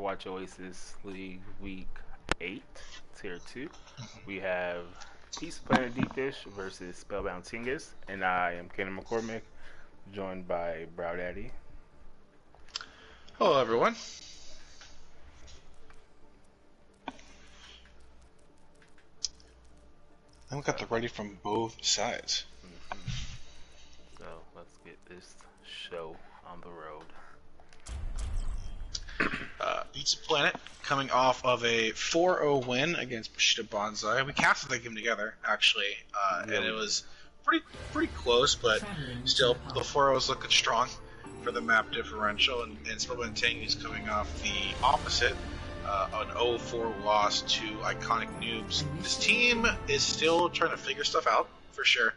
Overwatch Oasis League Week 8, Tier 2. We have Peace Planet Deep Dish versus Spellbound Tengus, and I am Kenan McCormick, joined by Brow Daddy. Hello, everyone. I got the ready from both sides. So let's get this show on the road. Pizza Planet coming off of a 4-0 win against Bushido Banzai. We casted that game together, actually, and it was pretty close, but still, the 4-0 is looking strong for the map differential, and Spellbound Tengus coming off the opposite, an 0-4 loss to Iconic Noobs. This team is still trying to figure stuff out, for sure.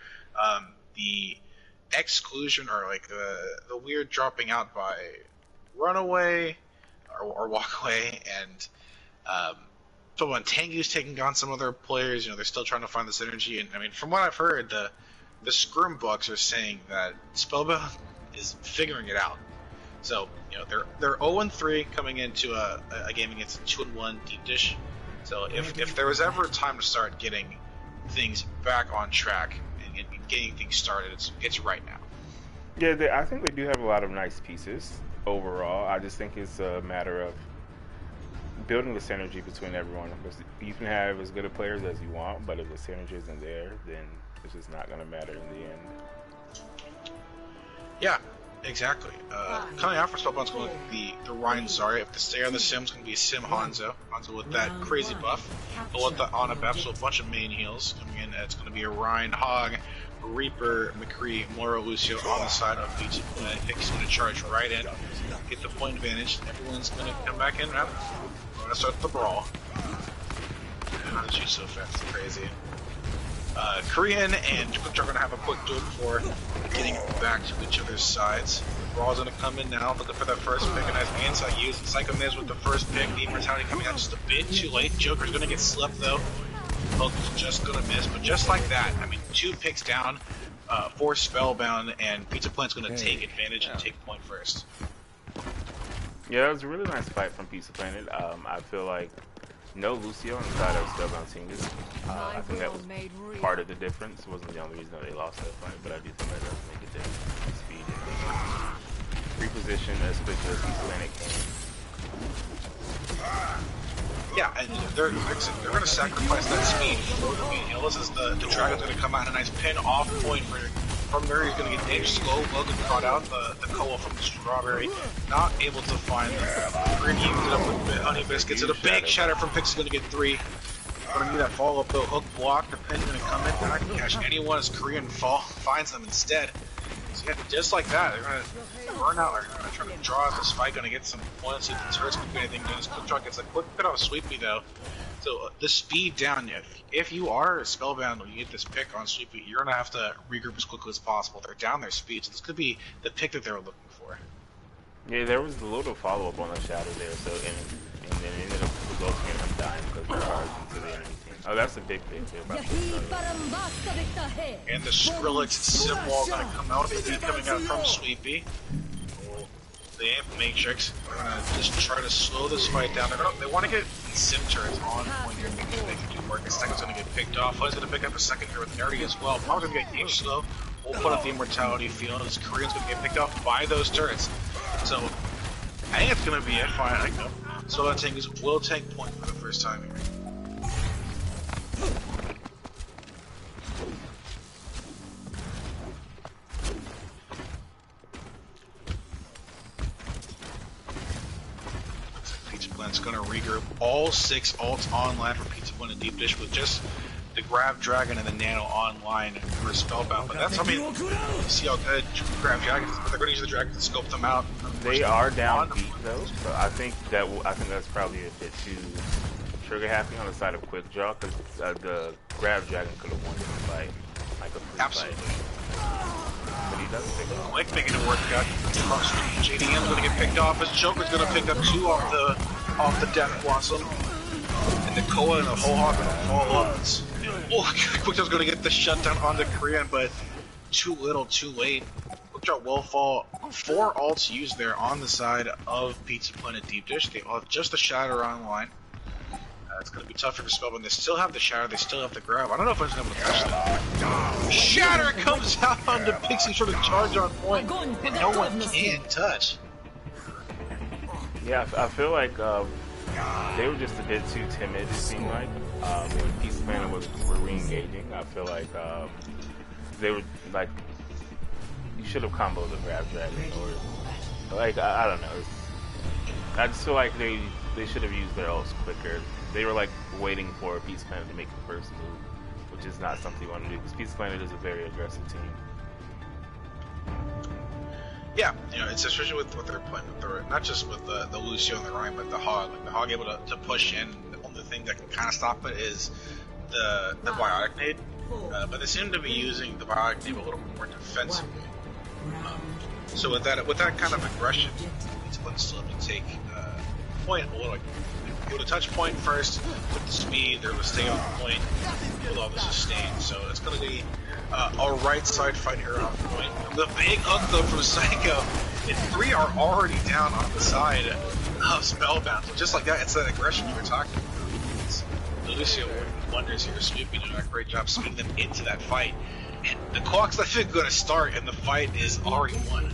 The exclusion, or like the weird dropping out by Runaway, or walk away, and so when Tengu's taking on some other players, they're still trying to find the synergy. And I mean, from what I've heard, the Scrum Bucks are saying that Spellbound is figuring it out. So they're 0-3 coming into a game against a 2-1 Deep Dish. So if there was ever a time to start getting things back on track and getting things started, it's right now. Yeah, I think they do have a lot of nice pieces. Overall, I just think it's a matter of building the synergy between everyone. Because you can have as good a players as you want, but if the synergy isn't there, then it's just not going to matter in the end. Yeah, exactly. Coming out for Spellbound's going to be the Ryan Zarya. If the stay on the Sim's going to be Sim Hanzo. Hanzo with that crazy buff. But with the Ana Bep, so a bunch of main heals coming in. It's going to be a Ryan Hog, Reaper, McCree, Moro, Lucio on the side of Pizza Planet. Pick's going to charge right in, get the point advantage. Everyone's going to come back in. We're going to start the brawl. How did you so fast? It's crazy. Korean and Quick are going to have a quick duel before getting back to each other's sides. Brawl's going to come in now, looking for that first pick, and has anti use. Psycho Miz with the first pick. The Immortality coming out just a bit too late. Joker's going to get slept though. Hook is just going to miss, but just like that, I mean, 2 picks down for Spellbound, and Pizza Planet's going to take advantage and take point first. Yeah, it was a really nice fight from Pizza Planet. I feel like no Lucio on the side of Spellbound Tengus. I think that was part of the difference. It wasn't the only reason that they lost that fight, but I do think that does make a difference. Speed and reposition as quickly as Pizza Planet can. Yeah, and they're going to sacrifice that speed for the main heal. This is the Dragon's going to come out, a nice pin off point from there. He's going to get damaged slow. Logan caught out the Koa from the Strawberry. Not able to find the Green. He ended up with Honey Biscuits. And a big shatter from Pix is going to get 3. Going to need that follow up though. Hook block. The pin's going to come in. They're not going to catch anyone as Korean finds them instead. So yeah, just like that, they're going to burn out. They're going to try to draw out the spike. Going to get some points. See if the turrets can do anything. This Quick Draw gets a quick bit off Sweepy though. So the speed down. If you are Spellbound when you get this pick on Sweepy, you're going to have to regroup as quickly as possible. They're down their speed, so this could be the pick that they were looking for. Yeah, there was a little follow up on the shadow there, so and then it ended up resulting in him dying because they're hard into the enemy team. Oh, that's a big thing too. And the Skrillex Sim Wall going to come out. Maybe coming out from Sweepy. The Amp Matrix. They're going to just try to slow this fight down. They want to get these Sim turrets on point here, making sure they can do work. The second's going to get picked off. He's going to pick up a second here with Nerdy as well. Probably going to get game slow. We'll put up the Immortality field. This Korean's going to get picked off by those turrets. So I think it's going to be a fine. So that Tengus will take point for the first time here. Pizza Planet's going to regroup. All 6 ults online for Pizza Planet Deep Dish with just the Grab Dragon and the Nano online for Spellbound. But that's, I mean, you see how good Grab Dragon is. But they're going to use the Dragon to scope them out. They are down beat though, so I think that's probably a bit too trigger happy on the side of Quick Draw, because the Grab Dragon could have won the fight, like a free fight. But he doesn't pick up. Quick making it work out. JDM's going to get picked off as Joker's going to pick up 2 off the Death Blossom. And the Koa and the whole Hawk going to fall up. Quick Draw's going to get the shutdown on the Korean, but too little, too late. Drop will fall. 4 ults used there on the side of Pizza Planet Deep Dish. They all have just the Shatter online. It's going to be tougher for Spellbound. They still have the Shatter. They still have the grab. I don't know if anyone's going to touch that. Shatter comes out onto Pixie, sort of charge on point, and no one can touch. Yeah, I feel like they were just a bit too timid, it seemed like. When Pizza Planet were re-engaging, I feel like they were like, you should have comboed the grab dragon, or like I don't know. I just feel like they should have used their ults quicker. They were like waiting for Pizza Planet to make the first move, which is not something you want to do because Pizza Planet is a very aggressive team. Yeah, you know, it's especially with what they're playing with not just with the Lucio and the Ryan, but the Hog. Like the Hog able to push in. The only thing that can kind of stop it is the Biotic Nade. But they seem to be using the Biotic Nade a little more defensively. So with that kind of aggression, Pizza Planet still have to take point a little. Able to touch point first with the speed. They're able to stay on point with all the sustain. So it's going to be a right side fight here on point. The big hook though from Psycho, and 3 are already down on the side of Spellbound. So just like that, it's that aggression you were talking about. Lucio wonders here, Snoopy doing a great job speeding them into that fight. And the clock's not even going to start, and the fight is already won.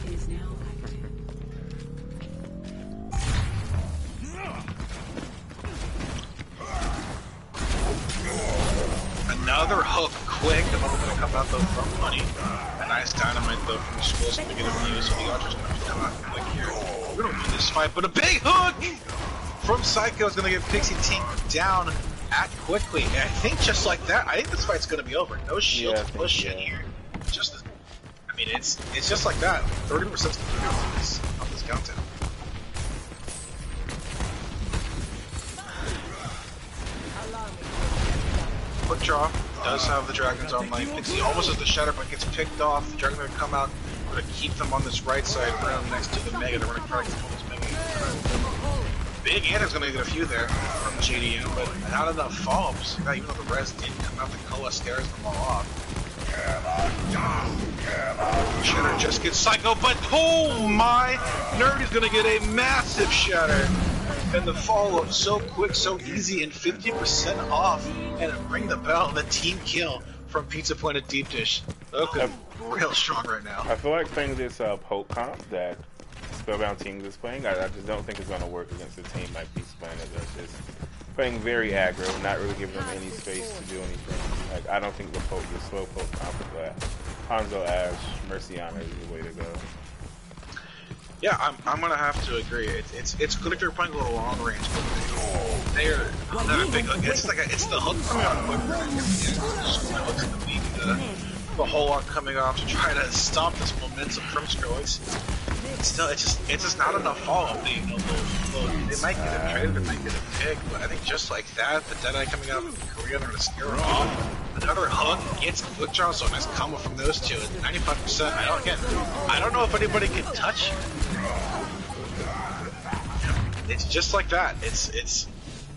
Another hook, quick. The moment going to come out though from Money. A nice dynamite though from Schools to get a view, so the Archer's going to come out quick here. We're going to win this fight, but a big hook from Psycho is going to get Pixie Team down at quickly. And I think just like that, I think this fight's going to be over. No shield to push in here. I mean, it's just like that. 30% on this countdown. Quick draw, does have the dragons online. Pixie almost has the shatter, but gets picked off. The dragon's gonna come out, gonna keep them on this right side, around next to the Mega. They're gonna try to kill this Mega. Big Anna's gonna get a few there from JDM, but not enough follow-ups. Even though the res didn't come out, the Koa scares them all off. Shatter just gets Psycho, but oh my! Nerdy's gonna get a massive shatter. And the follow-up so quick, so easy, and 50% off, and ring the bell, the team kill from Pizza Planet Deep Dish. Okay, real strong right now. I feel like playing this poke comp that Spellbound Tengus is playing, I just don't think it's going to work against a team like Pizza Planet that's just playing very aggro, not really giving them any space to do anything. Like, I don't think the slow poke comp with that Hanzo Ash, Merciana is the way to go. Yeah, I'm gonna have to agree. It's good if you're playing a little long range, but they're another big hook. It's the hook coming out quicker. The whole arc coming off to try to stop this momentum from Skrull. It's just not enough follow up. They might get a trade, they might get a pick, but I think just like that, the Deadeye coming out of Korea, they're gonna scare it off. Another hook gets quick draw, so a nice combo from those two. 95%. I don't know if anybody can touch. It's just like that. It's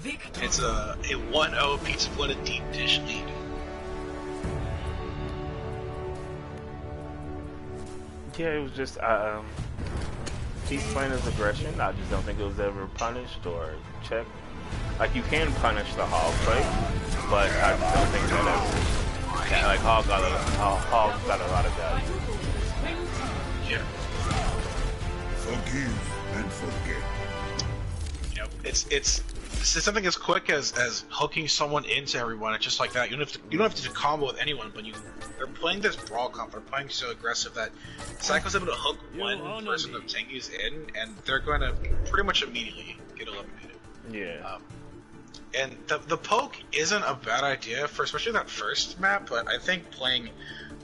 a 1-0 Pizza Planet Deep Dish lead. Yeah, it was just Pizza Planet's aggression. I just don't think it was ever punished or checked. Like, you can punish the Hog fight, but I just don't think that ever. Yeah, like Hog got a lot of value. Yeah. Forgive and forget. You know, it's something as quick as hooking someone into everyone. It's just like that. You don't have to do combo with anyone, but they're playing this brawl comp. They're playing so aggressive that Psycho's able to hook one person of Tengus in, and they're going to pretty much immediately get eliminated. Yeah. And the poke isn't a bad idea for especially that first map, but I think playing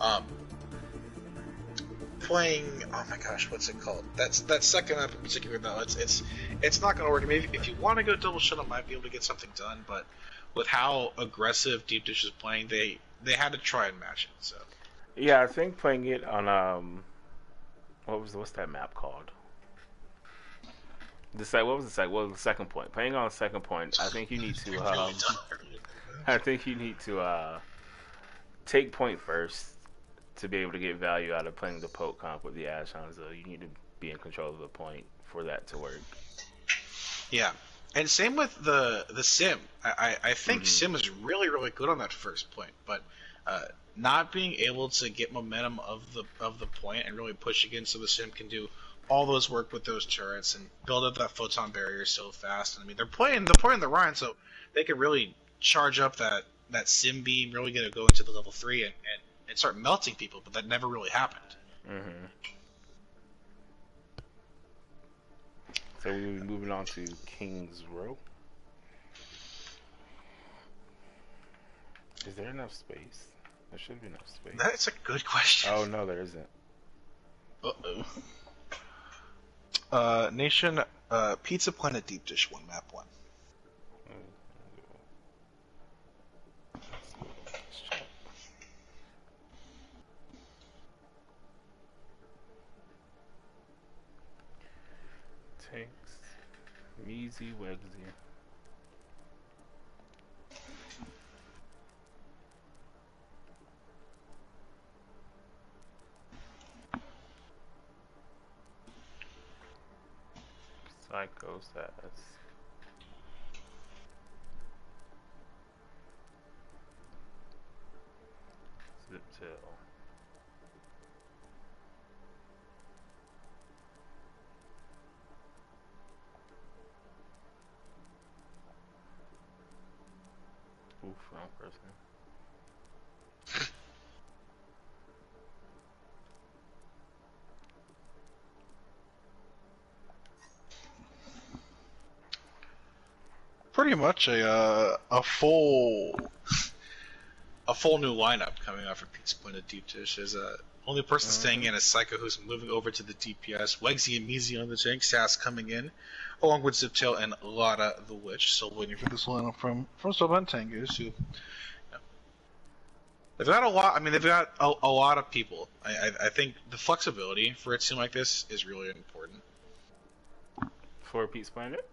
oh my gosh, what's it called? That second map in particular though, it's not gonna work. Maybe if you want to go double shut, I might be able to get something done, but with how aggressive Deep Dish is playing, they had to try and match it. So yeah, I think playing it on what's that map called? What was the second point? Playing on the second point, I think you need to take point first, to be able to get value out of playing the poke comp with the Ashe Hanzo, you need to be in control of the point for that to work. Yeah, and same with the Sim. I think Sim is really good on that first point, but not being able to get momentum of the point and really push against, so the Sim can do all those work with those turrets and build up that photon barrier so fast. And I mean, they're playing the Rhine, so they can really charge up that Sim beam, really get it going to the level 3 and start melting people. But that never really happened. So we'll be moving on to King's Row. Is there enough space? There should be enough space. That's a good question. Oh no, there isn't. Nation, Pizza Planet Deep Dish 1, map 1. Tanks, Measy, Wegsy. Psycho Sass. Ziptail. Oof, wrong person. Pretty much a full new lineup coming out from Pizza Planet Deep Dish. There's only person staying in is Psycho, who's moving over to the DPS. Wegsy and Measy on the tank. Sass coming in, along with Ziptail and Lada the Witch. Still waiting for this lineup from Spellbound Tengus, who they've got a lot. I mean, they've got a lot of people. I think the flexibility for a team like this is really important. For Pizza Planet?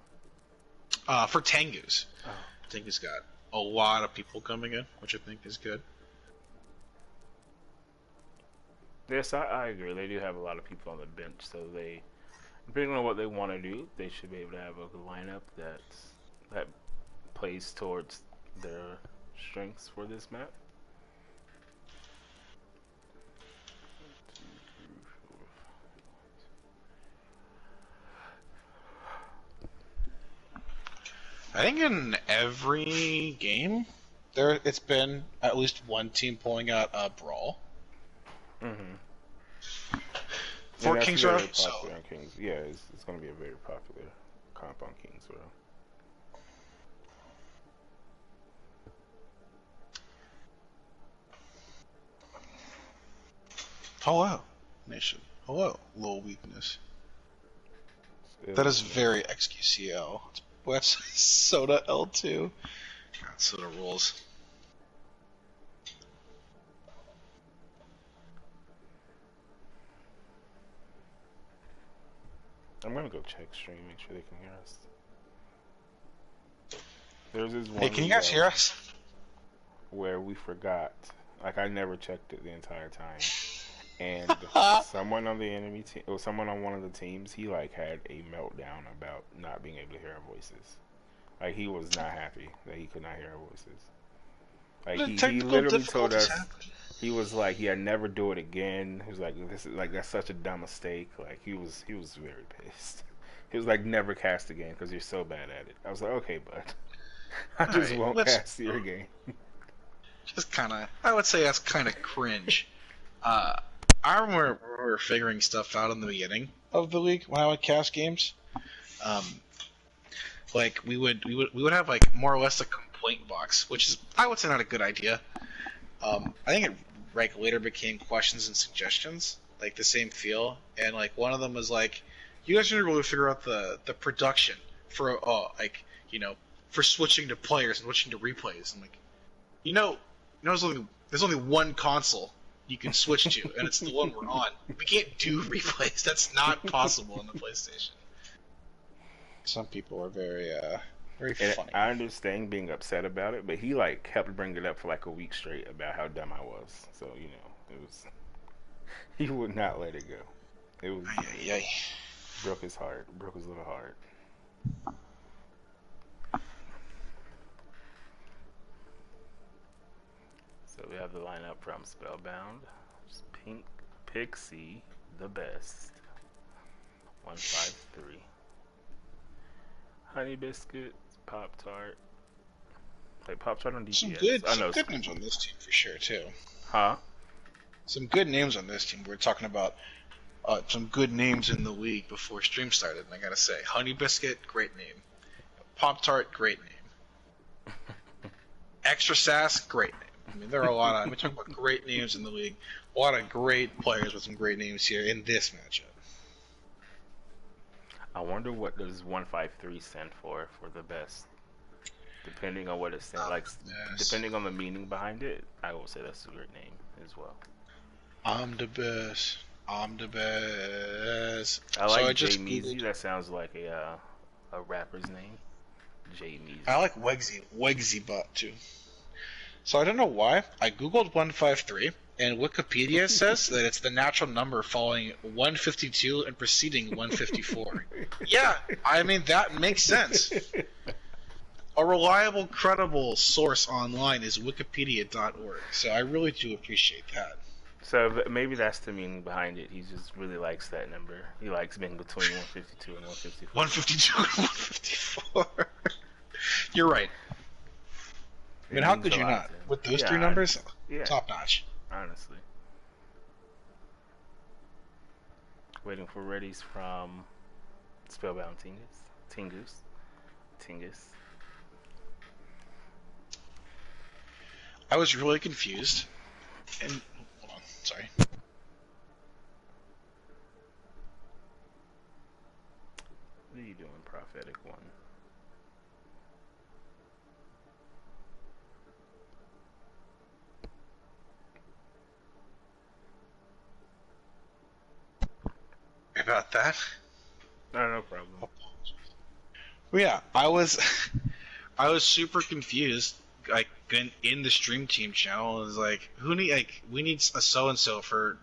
For Tengus. Oh. Tengus got a lot of people coming in, which I think is good. Yes, I agree. They do have a lot of people on the bench, so they, depending on what they want to do, they should be able to have a lineup that plays towards their strengths for this map. I think in every game, it's been at least one team pulling out a brawl. For King's Row, so Kings. Yeah, it's going to be a very popular comp on King's Row. Hello, Nation. Hello, low weakness. That is very XQCL. What's Soda L2? God, Soda rules. I'm gonna go check stream, make sure they can hear us. There's this one. Hey, can you guys hear us? Where we forgot. Like, I never checked it the entire time. And someone on the enemy team, or someone on one of the teams, he like had a meltdown about not being able to hear our voices. Like, he was not happy that he could not hear our voices. Like, he literally told us, he was like, yeah, never do it again. He was like, this is like, that's such a dumb mistake. Like, he was very pissed. He was like, never cast again because you're so bad at it. I was like, okay, bud, I just won't cast your game. Just kind of, I would say that's kind of cringe. I remember we were figuring stuff out in the beginning of the league when I would cast games. Like we would have like more or less a complaint box, which is, I would say, not a good idea. I think it like later became questions and suggestions, like the same feel, and like one of them was like, you guys need to really figure out the production for like, you know, for switching to players and switching to replays. I'm like, there's only one console you can switch to, and it's the one we're on. We can't do replays. That's not possible on the PlayStation. Some people are very funny. I understand being upset about it, but he like kept bringing it up for like a week straight about how dumb I was. So, you know, it was. He would not let it go. It was Ay. broke his heart, broke his little heart. So we have the lineup from Spellbound, just Pink, Pixie, the best, 153. Honey Biscuit, Pop Tart. Like Pop Tart on DPS. Some good names on this team for sure too. Huh? Some good names on this team. We're talking about some good names in the league before stream started, and I gotta say, Honey Biscuit, great name. Pop Tart, great name. Extra Sass, great name. I mean, there are a lot of. We're talking about great names in the league. A lot of great players with some great names here in this matchup. I wonder what does 153 stand for the best. Depending on what it stands like, depending on the meaning behind it, I will say that's a great name as well. I'm the best. I'm the best. I like Jay Meezy. That sounds like a rapper's name. Jay Meezy. I like Wegsy Bot too. So I don't know why. I googled 153, and Wikipedia says that it's the natural number following 152 and preceding 154. Yeah, I mean that makes sense. A reliable, credible source online is wikipedia.org, so I really do appreciate that. So maybe that's the meaning behind it. He just really likes that number. He likes being between 152 and 154. 152 and 154. You're right. I mean, how could you not? With those three numbers, top notch. Honestly. Waiting for readies from Spellbound Tengus. I was really confused. And hold on, sorry. What are you doing, Prophetic One? About that? No problem. Well, yeah, I was super confused. Like in the stream team channel, it was like, we need a so and so for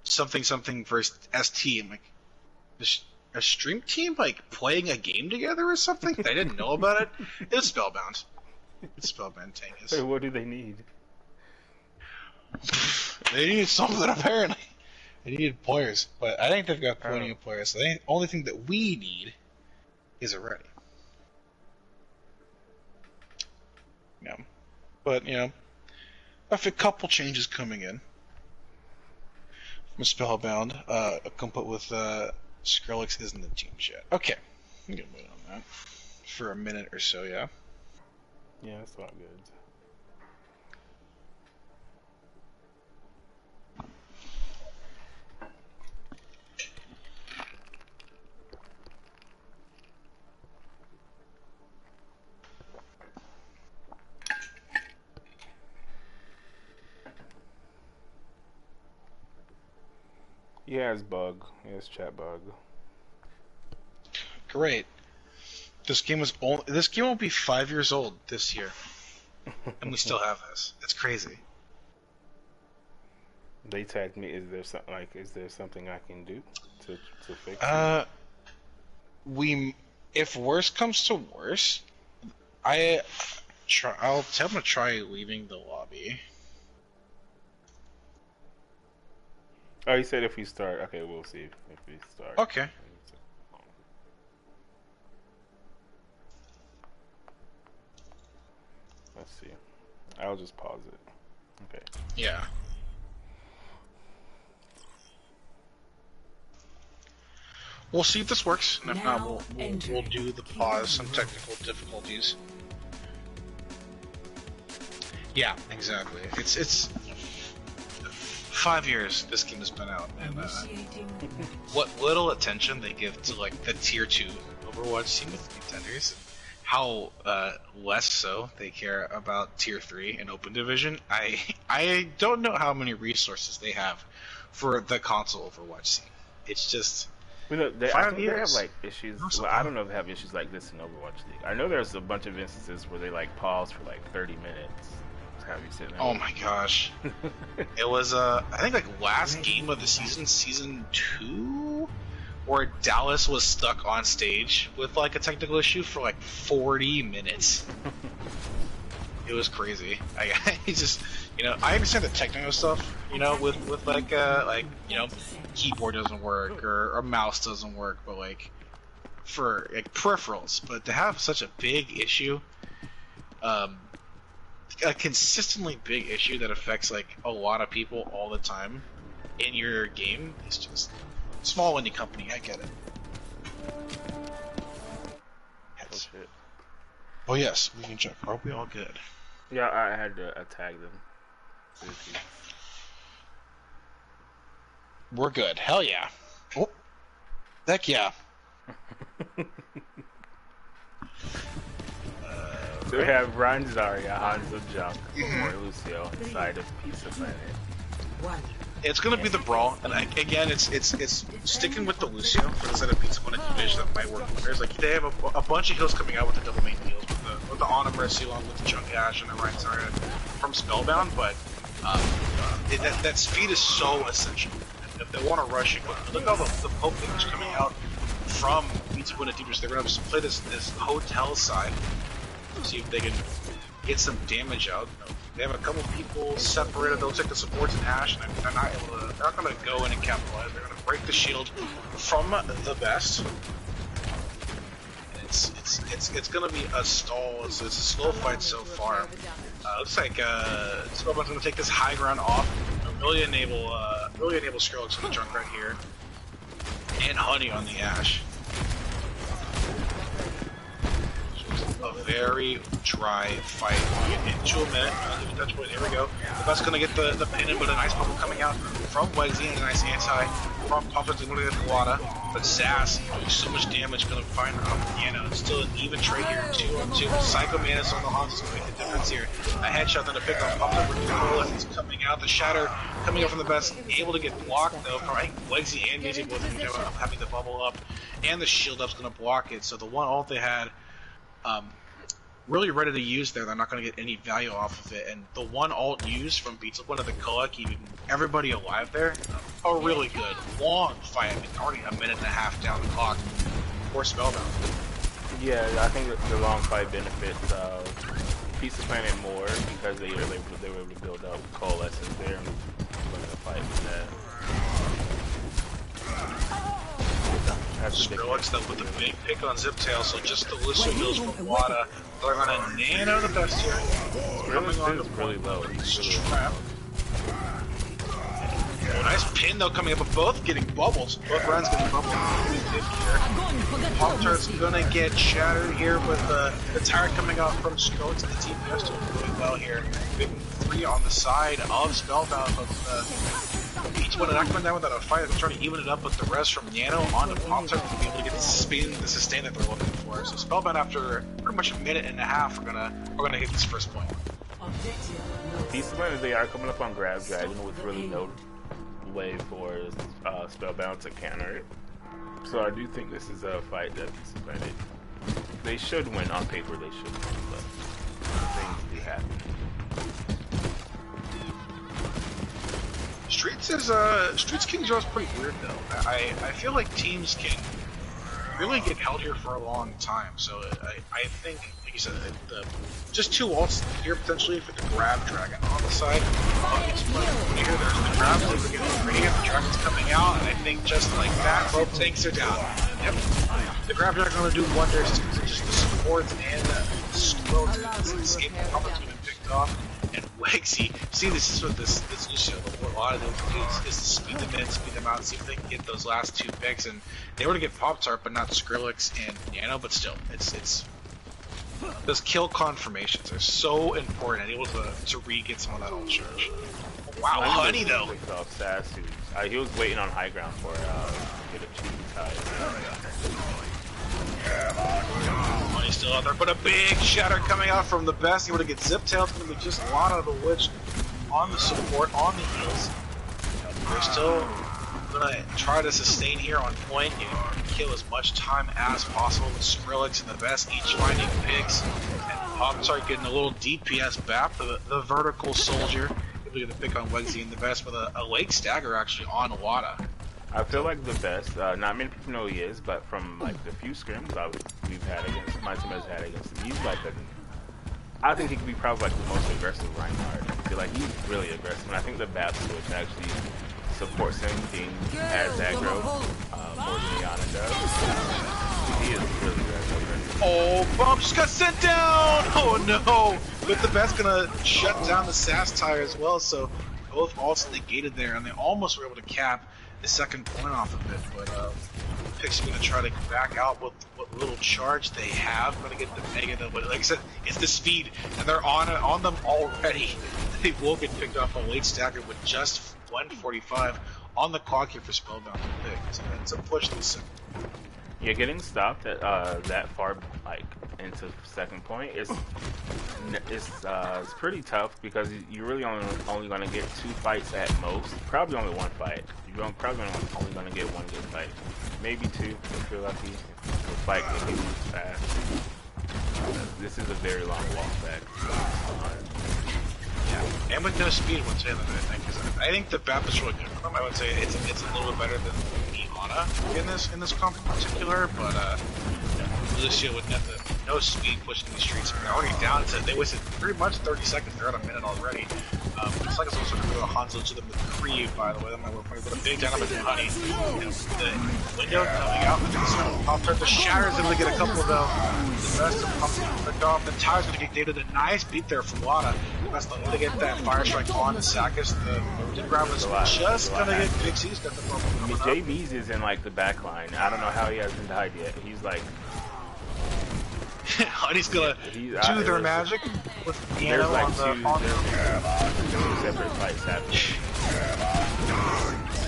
something for ST. I'm like, a stream team like playing a game together or something? I didn't know about it. It's Spellbound. It's Spellbound Tengus. Hey, what do they need? They need something apparently. They needed players, but I think they've got plenty of players. So the only thing that we need is a ready. Yeah, but a couple changes coming in from Spellbound. Complete with Skrillex isn't the team yet. Okay, I'm gonna wait on that for a minute or so. Yeah. Yeah, that's not good. Yeah, it's bug. Yeah, it's chat bug. Great. This game will be 5 years old this year, and we still have this. It's crazy. They tagged me. Is there something I can do to fix it? If worse comes to worse, I'll tell them to try leaving the lobby. Oh, he said if we start. Okay, we'll see if we start. Okay. Let's see. I'll just pause it. Okay. Yeah. We'll see if this works, and if not, we'll do the pause. Some technical difficulties. Yeah, exactly. It's 5 years this game has been out, and what little attention they give to like the tier 2 Overwatch team with contenders, how less so they care about tier 3 and open division. I don't know how many resources they have for the console Overwatch scene. It's just I think they have like issues. Well, I don't know if they have issues like this in Overwatch League. I know there's a bunch of instances where they like pause for like 30 minutes Have you seen that? Oh my gosh. It was I think like last game of the season 2, where Dallas was stuck on stage with like a technical issue for like 40 minutes. It was crazy. I just, you know, I understand the technical stuff, you know, with like you know, keyboard doesn't work or mouse doesn't work, but like for like peripherals, but to have such a big issue, a consistently big issue that affects like a lot of people all the time in your game, is just small indie company. I get it. Oh shit. Oh yes, we can check. Are we all good? Yeah, I had to tag them. We're good. Hell yeah. Oh, heck yeah. So we have Ryan Zarya, Hanzo Junk, or Lucio inside of Pizza Planet. It's gonna be the brawl, and again, it's sticking with the Lucio for the side of Pizza Planet division that might work. There's like they have a bunch of heals coming out with the double main heals with the Ana Mercy along with the Junk Ash and the Ryan Zarya from Spellbound, but that speed is so essential. If they want to rush it, look at all the poke damage coming out from Pizza Planet Deepers. They're gonna just play this hotel side. See if they can get some damage out. They have a couple people separated. They'll take the supports and Ash, and they're not able to. They're not going to go in and capitalize. They're going to break the shield from the best. And it's going to be a stall. It's a slow fight so far. Looks like Spellbound's going to take this high ground off. Really enable Skrillex on the Junk right here, and Honey on the Ash. A very dry fight. Into a minute. Touch point. Here we go. The Best's gonna get the pin in, but a nice bubble coming out from Wegsy and a nice anti from Puffins and gonna get Kawada. But Sass doing so much damage, gonna find it's still an even trade here. 2-on-2. Psycho Manus on the Hans is gonna make the difference here. A headshot, then a pick on Puffin. He's coming out. The Shatter coming up from the Best, able to get blocked though from Wegsy and DJ both having the bubble up, and the shield up's gonna block it. So the one ult they had. Really ready to use there. They're not going to get any value off of it. And the one ult used from Pizza Planet, the Koa, keeping everybody alive there, a really good, long fight. I mean, already a minute and a half down the clock for Spellbound. Yeah, I think that the long fight benefits Pizza Planet more because they were able to build up coalescence there and winning the fight with that. Skrillex though with a big pick on Ziptail, so just the Lucio heals from Wada. They're gonna nano the Best here. Coming on the really low. Trap. Nice pin though coming up, but both getting bubbles. Both rounds getting bubbles. Pop-Tart's gonna get shattered here with the tire coming out from Skrillex and the team Best doing really well here. Big 3 on the side of Spellbound, but each one knocked one down without a fight. They're trying to even it up with the rest from Nano onto Pop-Tart to be able to get the spin, the sustain that they're looking for. So Spellbound, after pretty much a minute and a half, we're gonna hit this first point. Pizza Planet, they are coming up on Grab Dragon with really no way for Spellbound to counter it. So I do think this is a fight that Pizza Planet, they should win. On paper they should win, but things do happen. Streets King Draw is pretty weird though. I feel like teams can really get held here for a long time. So I think, like you said, just 2 ults here potentially for the Grab Dragon on the side. It's here. There's the Grab Dragon, the Dragon's coming out, and I think just like that, both tanks are down. Yep. The Grab Dragon going to do wonders just the supports and the scroll to escape the puppets getting picked off. And Wegsy, see, this is what this Lucio, what a lot of them do is to speed them in, speed them out, see if they can get those last 2 picks. And they were to get Pop-Tart, but not Skrillex and Nano, but still, it's those kill confirmations are so important and able to re-get some of that old charge. Wow, Honey though. He was waiting on high ground for get a cheap tie. Money's still out there, but a big shatter coming out from the Best. Able to get Ziptail. It's going to be just Lana the Witch on the support, on the heals. They're still going to try to sustain here on point and kill as much time as possible with Skrillex and the Best, each finding picks and I'm sorry, getting a little DPS back. The vertical soldier able to get a pick on Wegsy in the best with a late stagger actually on Wada. I feel like the best. Not many people know he is, but from like the few scrims we've had against my team has had against him, he's like I think he could be probably like the most aggressive Reinhardt. I feel like he's really aggressive, and I think the BAP switch actually supports him being as aggro more than Yana does. He is really aggressive. Oh, Bump just got sent down! Oh no! But the Bat's gonna shut down the SAS tire as well, so both ults negated there, and they almost were able to cap the second point off of it, but Pix's gonna try to back out with what little charge they have. Gonna get the Mega though, but like I said, it's the speed, and they're on them already. They will get picked off a late stagger with just 145 on the clock here for Spellbound to pick. So it's a push this. Yeah, getting stopped at that far, like into second point, it's pretty tough because you're really only going to get 2 fights at most. Probably only 1 fight. You're probably only going to get 1 good fight, maybe 2 if you're lucky. The fight can be fast. This is a very long walk back. Yeah, and with no speed, I would say that I think the BAP is really good for them. I would say it's a little bit better than Ana in this comp in particular, but Lucio would have no speed pushing these streets. They're already down to, they wasted pretty much 30 seconds. They're at a minute already. It's like it's also going to go to Hanzo to the McCree, by the way. That might work pretty good. A big dynamic in Honey. The window coming out. The Shatter's able to get a couple of them. The rest of them picked off. The Tire's going to get dated. A nice beat there from Wada. That's the way to get that Fire Strike on Sakis. The grab was just going to get Pixies. JB's is in like the back line. I don't know how he hasn't died yet. He's like... Honey's gonna do their magic with piano like on the two separate fights happening.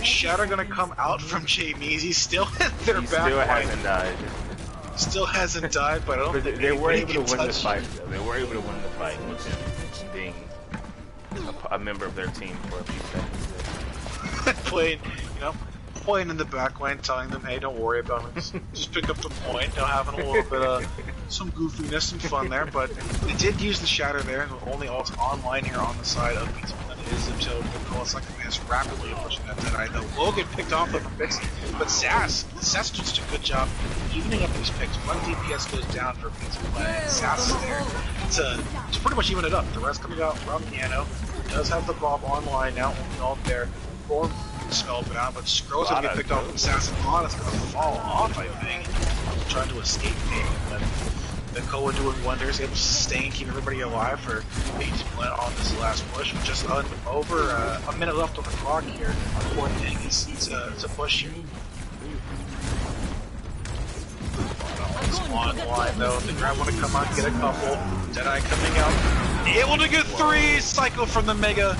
Shatter gonna come out from J-Meezy, still in their back still line. Hasn't died. Still hasn't died, but I don't think they were able to win the touch fight. Though. They were able to win the fight with him being a member of their team for a few seconds. Playing in the back line, telling them, hey, don't worry about it. Just pick up the point. Having a little bit of some goofiness, some fun there. But they did use the Shatter there, and the only ult online here on the side of Pizza Planet is until it's like a man's rapidly pushing that Deadeye. Though will get picked off with a fix. But Sass did such a good job evening up these picks. 1 DPS goes down for Pizza Planet, and Sass is there to pretty much even it up. The rest coming out from Piano. Does have the Bob online now, only ult there for Spellbound, but Scroll's gonna get picked off with Assassin. Lana's gonna fall off, I think. Trying to escape me, but Nikola doing wonders, able to sustain, keep everybody alive for Pizza Planet on this last push. With just over a minute left on the clock here for Tengus to push here. It's online though. The grab want to come out, get a couple. Deadeye coming out, able to get 3. Psycho from the Mega.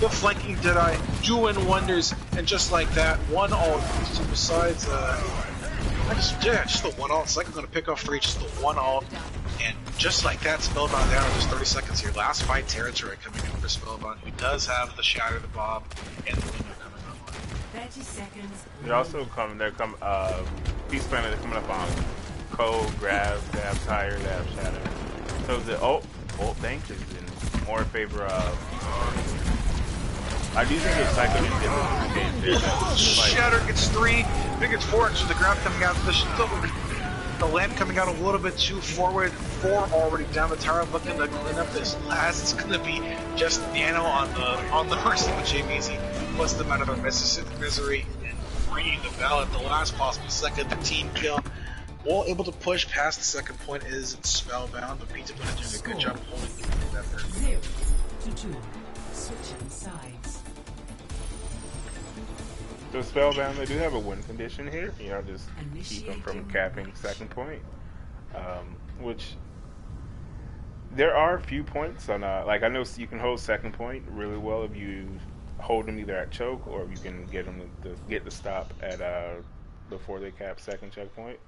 The flanking Deadeye doing wonders, and just like that, 1 ult. So besides, just the 1 ult. Psycho's gonna pick off 3, just the 1 ult, and just like that, Spellbound down in just 30 seconds here. Last fight territory coming in for Spellbound, who does have the Shatter, the Bob, and the window coming online. 30 seconds. They're also coming. Peace Planet. They're coming up on Code, Grab, they have Tire, they have Shatter. So the ult bank is in more favor of. I do think it's Psycho didn't get the Shatter gets 3, Big gets 4, so the ground coming out, the land coming out a little bit too forward, 4 already down the tower, looking to clean up this last. It's gonna be just Nano on the mercy with J-Meezy, plus the amount of their misery, and ringing the bell at the last possible second, the team kill. Well, able to push past the second point is Spellbound, but Pizza Planet doing a good job holding that third. 0-2, switching sides. So Spellbound, they do have a win condition here. Just keep them from capping second point. Which there are a few points on. Like I know you can hold second point really well if you hold them either at choke or if you can get them to get the stop at before they cap second checkpoint.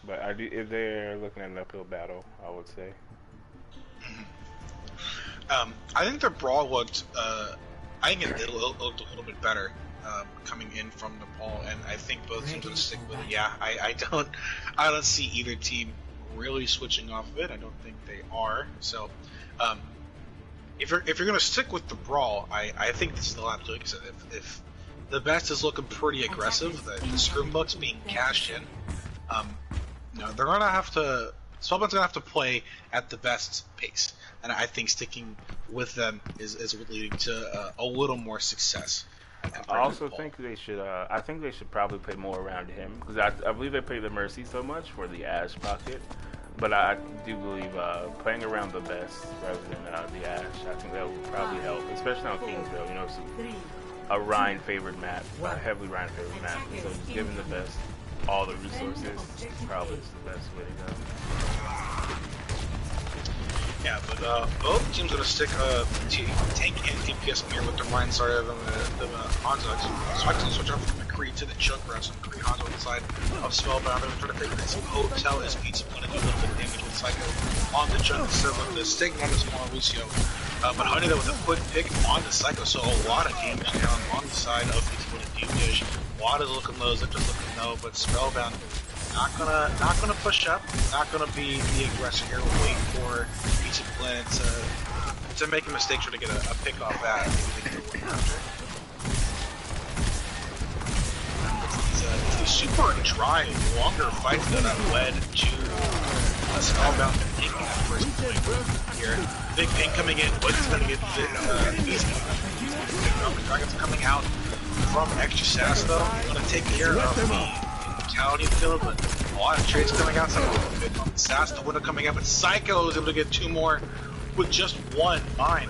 But if they're looking at an uphill battle, I would say. I think their brawl looked. I think it looked a little bit better. Coming in from Nepal, and I think both teams are gonna stick with it. Yeah, I don't see either team really switching off of it. I don't think they are. So, if you're gonna stick with the brawl, I think this is the lap to do it. If the best is looking pretty aggressive, the Scrimbuck's being cashed in, they're gonna have to. Spellbound's gonna have to play at the best pace, and I think sticking with them is leading to a little more success. I also think they should. I think they should probably play more around him because I believe they play the Mercy so much for the Ashe pocket, but I do believe playing around the best rather than the Ashe. I think that would probably help, especially on Kingsville. You know, it's a Ryan favored map, a heavily Ryan favored map, and so just giving the best all the resources probably is the best way to go. Yeah, but both teams are going to stick tank and DPS in here with the Ryan side of the Hanzo. So I can switch off from McCree to the Junkrat, so McCree Hanzo on the side of Spellbound. They're trying to figure this hotel is Pizza going to do a little bit of damage with Psycho on the Junk instead of the sticking on the smaller Lucio. But Honey though with a quick pick on the Psycho, so a lot of damage down on the side of Pizza with a deep dish. Watt is looking low, Zip is looking low, but Spellbound not gonna push up, not gonna be the aggressor here. We'll wait for Pizza Planet to make a mistake, trying to get a pick off that. It's these super dry, longer fights that have led to Spellbound taking that first point here. Big ping coming in, but it's gonna get easy. The Dragon's coming out from extra sass though. Gonna take care of the brutality field, but a lot of trades coming out. So sass, the winner coming out, but Psycho is able to get two more with just one mine.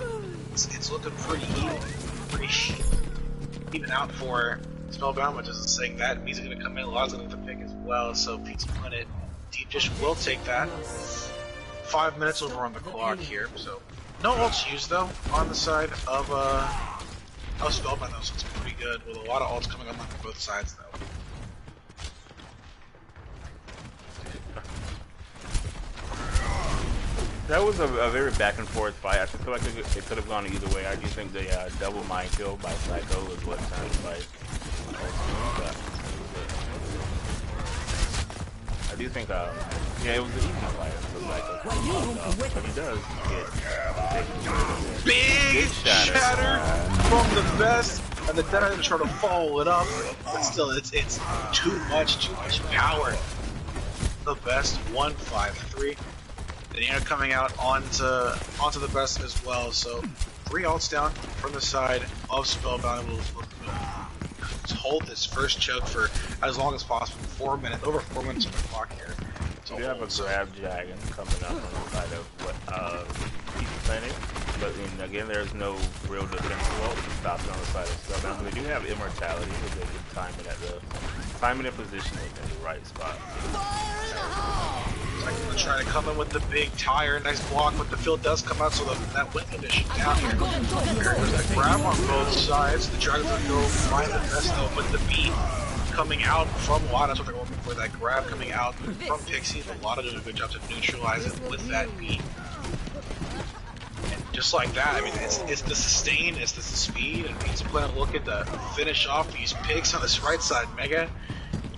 It's looking pretty even out for Spellbound, which isn't saying that. Means gonna come in, a lot's gonna have to pick as well. So Pizza Planet Deep Dish will take that. 5 minutes over on the clock here, so no ults used though on the side of Spellbound though, so it's pretty good with a lot of ults coming on both sides though. That was a very back and forth fight. I feel like it could have gone either way. I do think the double mind kill by Psycho is what turned the fight. I do think, yeah, it was an easy fight for Psycho. But he does get big shatter from the best, and the Dead Island trying to follow it up, but still, it's too much power. The best 1-5-3. Daniela coming out onto the best as well. So 3 ults down from the side of Spellbound. We'll hold this first choke for as long as possible. 4 minutes, over 4 minutes on the clock here. We have a grab dragon coming up on the side of Pizza Planet, but again, there's no real defensive ult to stop it on the side of Spellbound. They do have immortality, but they can time it in position in the right spot. I'm going to try to come in with the big tire, nice block, but the field does come out, so that wind condition down here. There's that grab on both sides. The Dragon's going to go find the best though, but the beat coming out from Wada, that's what they're looking for, that grab coming out from Pixie. A lot of doing a good job to neutralize it with that beat. And just like that, I mean, it's the sustain, it's the speed, and Pizza Planet looking to finish off these picks on this right side. Mega,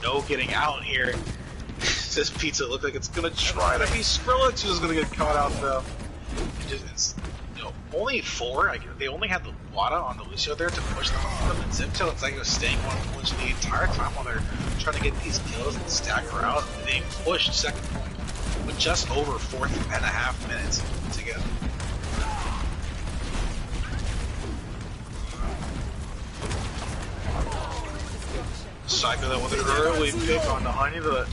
no getting out here. This Pizza look like it's gonna try to be Skrillex who's gonna get caught out though. It's only 4. They only had the Wada on the Lucio there to push them off them, and Ziptail and Psycho staying on punch the entire time while they're trying to get these kills and stagger out. They pushed second point with just over 4.5 minutes to go. Psycho though with an early pick on the Honey, the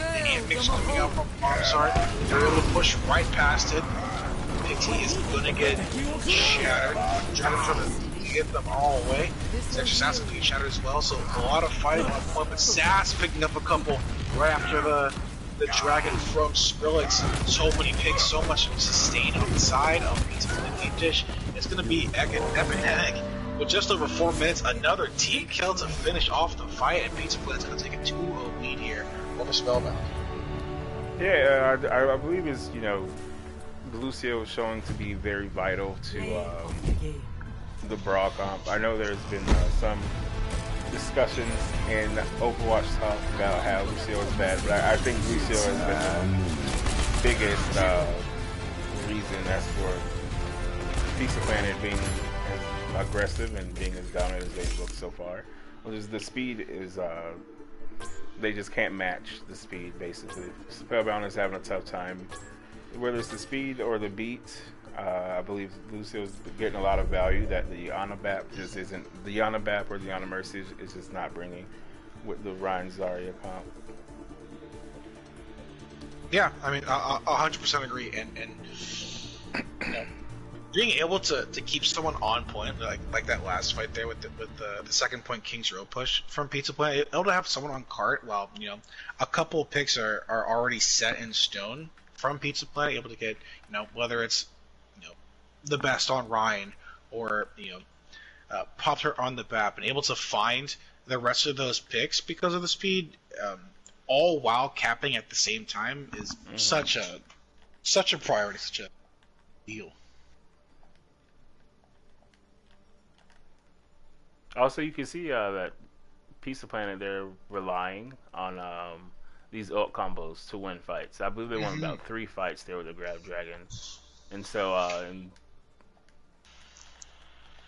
ant mix coming out from Bombsart. They're able to push right past it. Pixie is gonna get shattered. Dragon trying to get them all away. It's actually Sass gonna get shattered as well, so a lot of fighting on point, but Sass picking up a couple right after the Dragon from Skrillex. So many picks, so much sustain on the side of Pizza Planet Deep Dish. It's gonna be epidemic. With just over 4 minutes, another team kill to finish off the fight, and Pizza Planet's going to take a 2-0 lead here over Spellbound. Yeah, I believe is Lucio is showing to be very vital to the brawl comp. I know there's been some discussions in Overwatch talk about how Lucio is bad, but I think Lucio has been biggest reason as for Pizza Planet being as aggressive and being as dominant as they've looked so far, which is the speed is they just can't match the speed. Basically, Spellbound is having a tough time, whether it's the speed or the beat. I believe Lucio's getting a lot of value that the Anabap just isn't. The Anabap or the Ana Mercy is just not bringing with the Ryan Zarya comp. Yeah, I mean, I 100% agree, and you know, being able to keep someone on point, like that last fight there with the second point King's Row push from Pizza Planet, able to have someone on cart while a couple of picks are already set in stone from Pizza Planet, able to get whether it's the best on Ryan or popped her on the BAP and able to find the rest of those picks because of the speed. All while capping at the same time is such a priority, such a deal. Also, you can see that Pizza Planet, they're relying on these ult combos to win fights. I believe they won about 3 fights there with the Grab Dragon, and so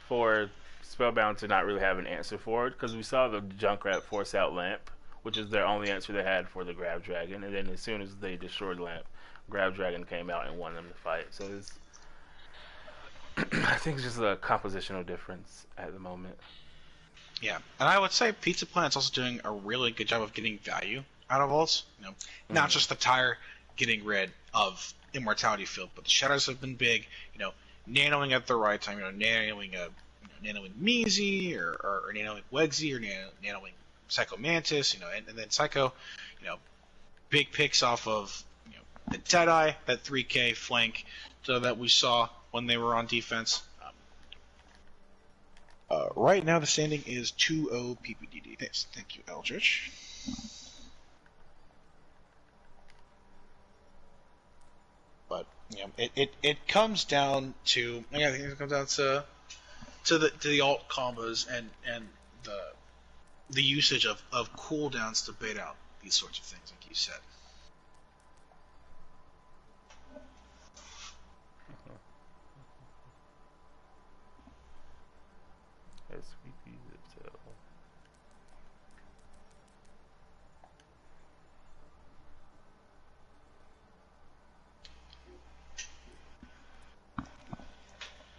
for Spellbound to not really have an answer for it, because we saw the Junkrat force out Lamp, which is their only answer they had for the Grab Dragon, and then as soon as they destroyed Lamp, Grab Dragon came out and won them the fight. So it's I think it's just a compositional difference at the moment. Yeah, and I would say Pizza Planet's also doing a really good job of getting value out of ults. Not just the tire getting rid of Immortality Field, but the shadows have been big. Nanoing at the right time. Nanoing Measy or nanoing Wegsy or nanoing Psycho Mantis. And then Psycho, big picks off of the Deadeye, that 3K flank that we saw when they were on defense. Right now the standing is 2-0 PPDD. Yes, thank you, Eldritch. But it comes down to I think it comes down to the alt combos and the usage of cooldowns to bait out these sorts of things, like you said.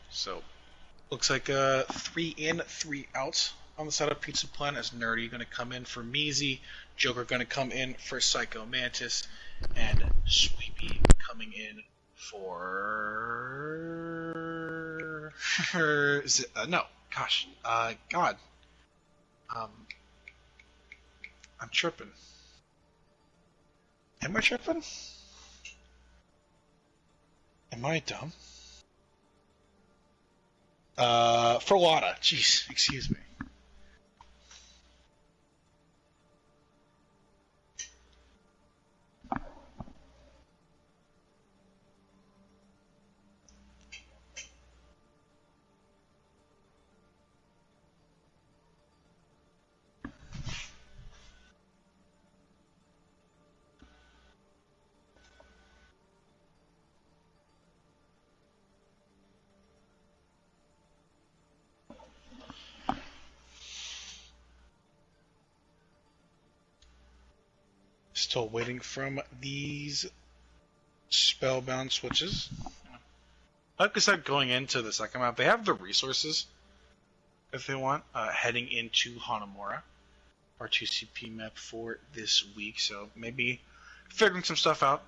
So, looks like 3 in, 3 out on the side of Pizza Planet, as Nerdy going to come in for Measy, Joker going to come in for Psycho Mantis, and Sweepy coming in for... no, gosh, God. I'm tripping. Am I tripping? Am I dumb? For Lada. Jeez, excuse me. Still waiting from these Spellbound switches. Like I said, going into the second map, they have the resources, if they want, heading into Hanamura, our 2CP map for this week. So maybe figuring some stuff out.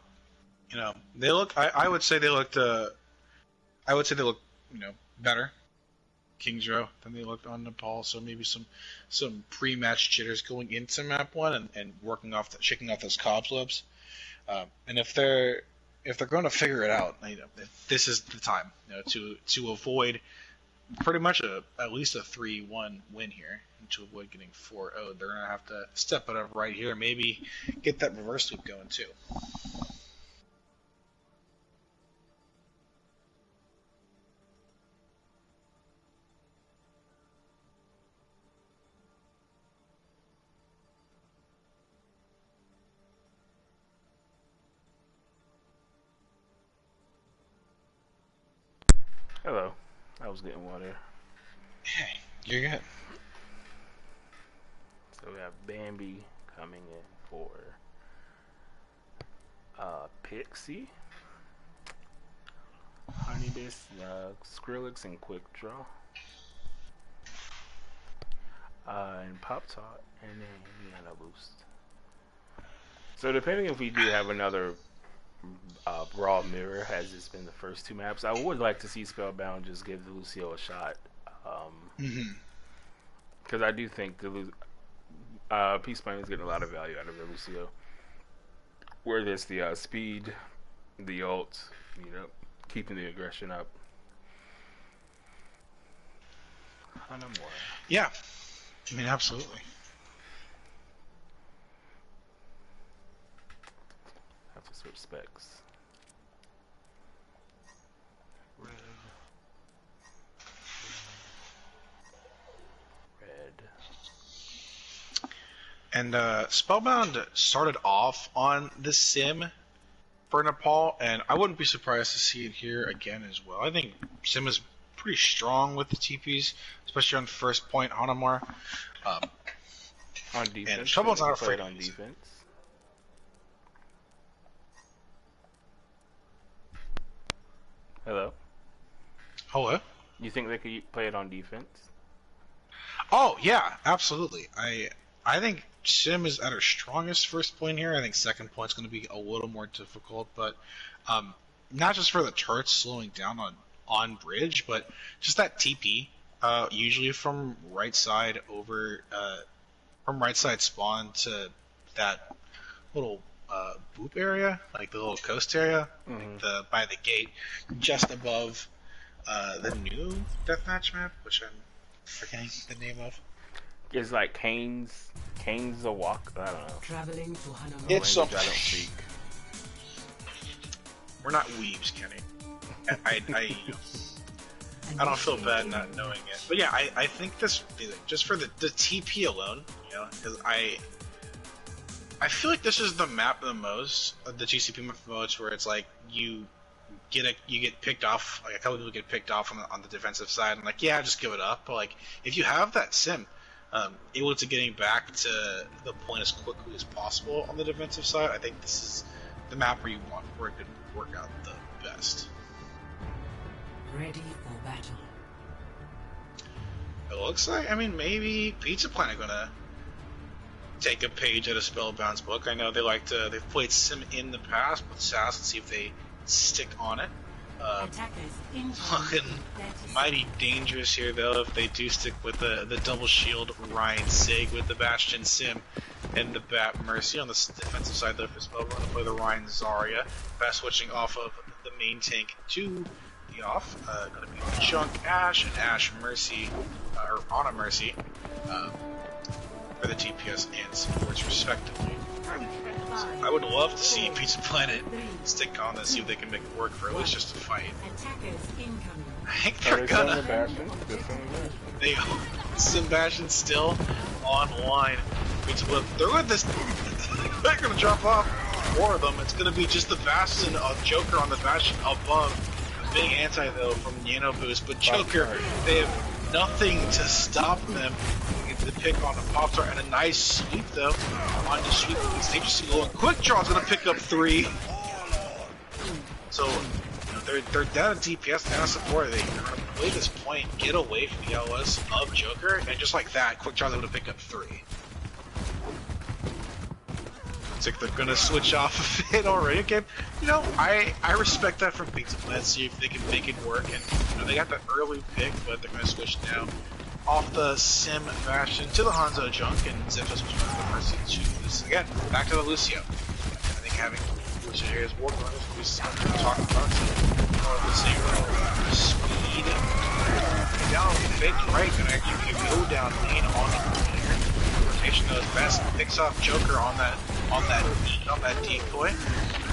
They look. I would say they looked. I would say they look, better, King's Row, than they looked on Nepal. So maybe some pre-match jitters going into map 1 and working off, shaking off those cobwebs. And if they're going to figure it out, this is the time, to avoid pretty much at least a 3-1 win here, and to avoid getting 4-0. They're going to have to step it up right here, maybe get that reverse loop going too. Hello. I was getting water. Hey, you're good. So we have Bambi coming in for Pixie, Honeybis, Skrillex, and Quick Draw. And Pop Tart, and then Yana Boost. So depending if we do have another Raw Mirror, as it's been the first two maps, I would like to see Spellbound just give the Lucio a shot. Because I do think the Peace Plan is getting a lot of value out of the Lucio. Where there's the speed, the ult, keeping the aggression up. Yeah, I mean, absolutely. Have to switch specs. Red. And Spellbound started off on the sim for Nepal, and I wouldn't be surprised to see it here again as well. I think sim is pretty strong with the TPs, especially on first point Hanamar. On defense, and Spellbound's not afraid on defense. Hello? Hello? You think they could play it on defense? Oh, yeah, absolutely. I think Sim is at her strongest first point here. I think second point's going to be a little more difficult, but not just for the turrets slowing down on bridge, but just that TP, usually from right side over, from right side spawn to that little boop area, like the little coast area, like by the gate, just above the new deathmatch map, which I'm forgetting the name of. It's like Kane's a walk. I don't know. Traveling to Hanamar. It's I don't speak. We're not weebs, Kenny. I don't feel bad not knowing it. But yeah, I think this, just for the TP alone, because I feel like this is the map the most, the GCP map the most, where it's like you get picked off, like a couple people get picked off on the defensive side, and like, yeah, just give it up. But like, if you have that sim, able to getting back to the point as quickly as possible on the defensive side, I think this is the map where it could work out the best. Ready for battle. It looks like, I mean, maybe Pizza Planet gonna take a page out of Spellbound's book. I know they've played sim in the past with SAS and see if they stick on it. Looking mighty dangerous here though if they do stick with the double shield Ryan Sig with the Bastion Sim and the Bat Mercy. On the defensive side though for Spellbound to play the Ryan Zarya, fast switching off of the main tank to the off. Gonna be Chunk Ash and Ash Mercy, or Ana Mercy, for the TPS and supports respectively. I would love to see Pizza Planet stick on this, see if they can make it work for at least just a fight. I think they're gonna. They Sebastian's still online. Pizza Planet, they're with this. They're gonna drop off 4 of them. It's gonna be just the Bastion of Joker on the Bastion above. Big anti though from Nano Boost, but Joker, they have nothing to stop them. The pick on the Pop-Tart and a nice sweep though on the sweep against Dangerous Low, and Quick Draw is going to pick up 3. So they're down in DPS and support. They're going to play this point, get away from the LS of Joker, and just like that, Quick Draw is going to pick up 3. It's like they're going to switch off of it already. Okay, I respect that from Pizza Planet. See if they can make it work. And they got the early pick, but they're going to switch now off the Sim Bastion to the Hanzo Junk, and Zephyr was one of the first to choose this again. Back to the Lucio. I think having Lucio here is working on this, we talked about the same speed. Down fake right, and actually go down lane on the player. Rotation goes best, picks off Joker on that decoy.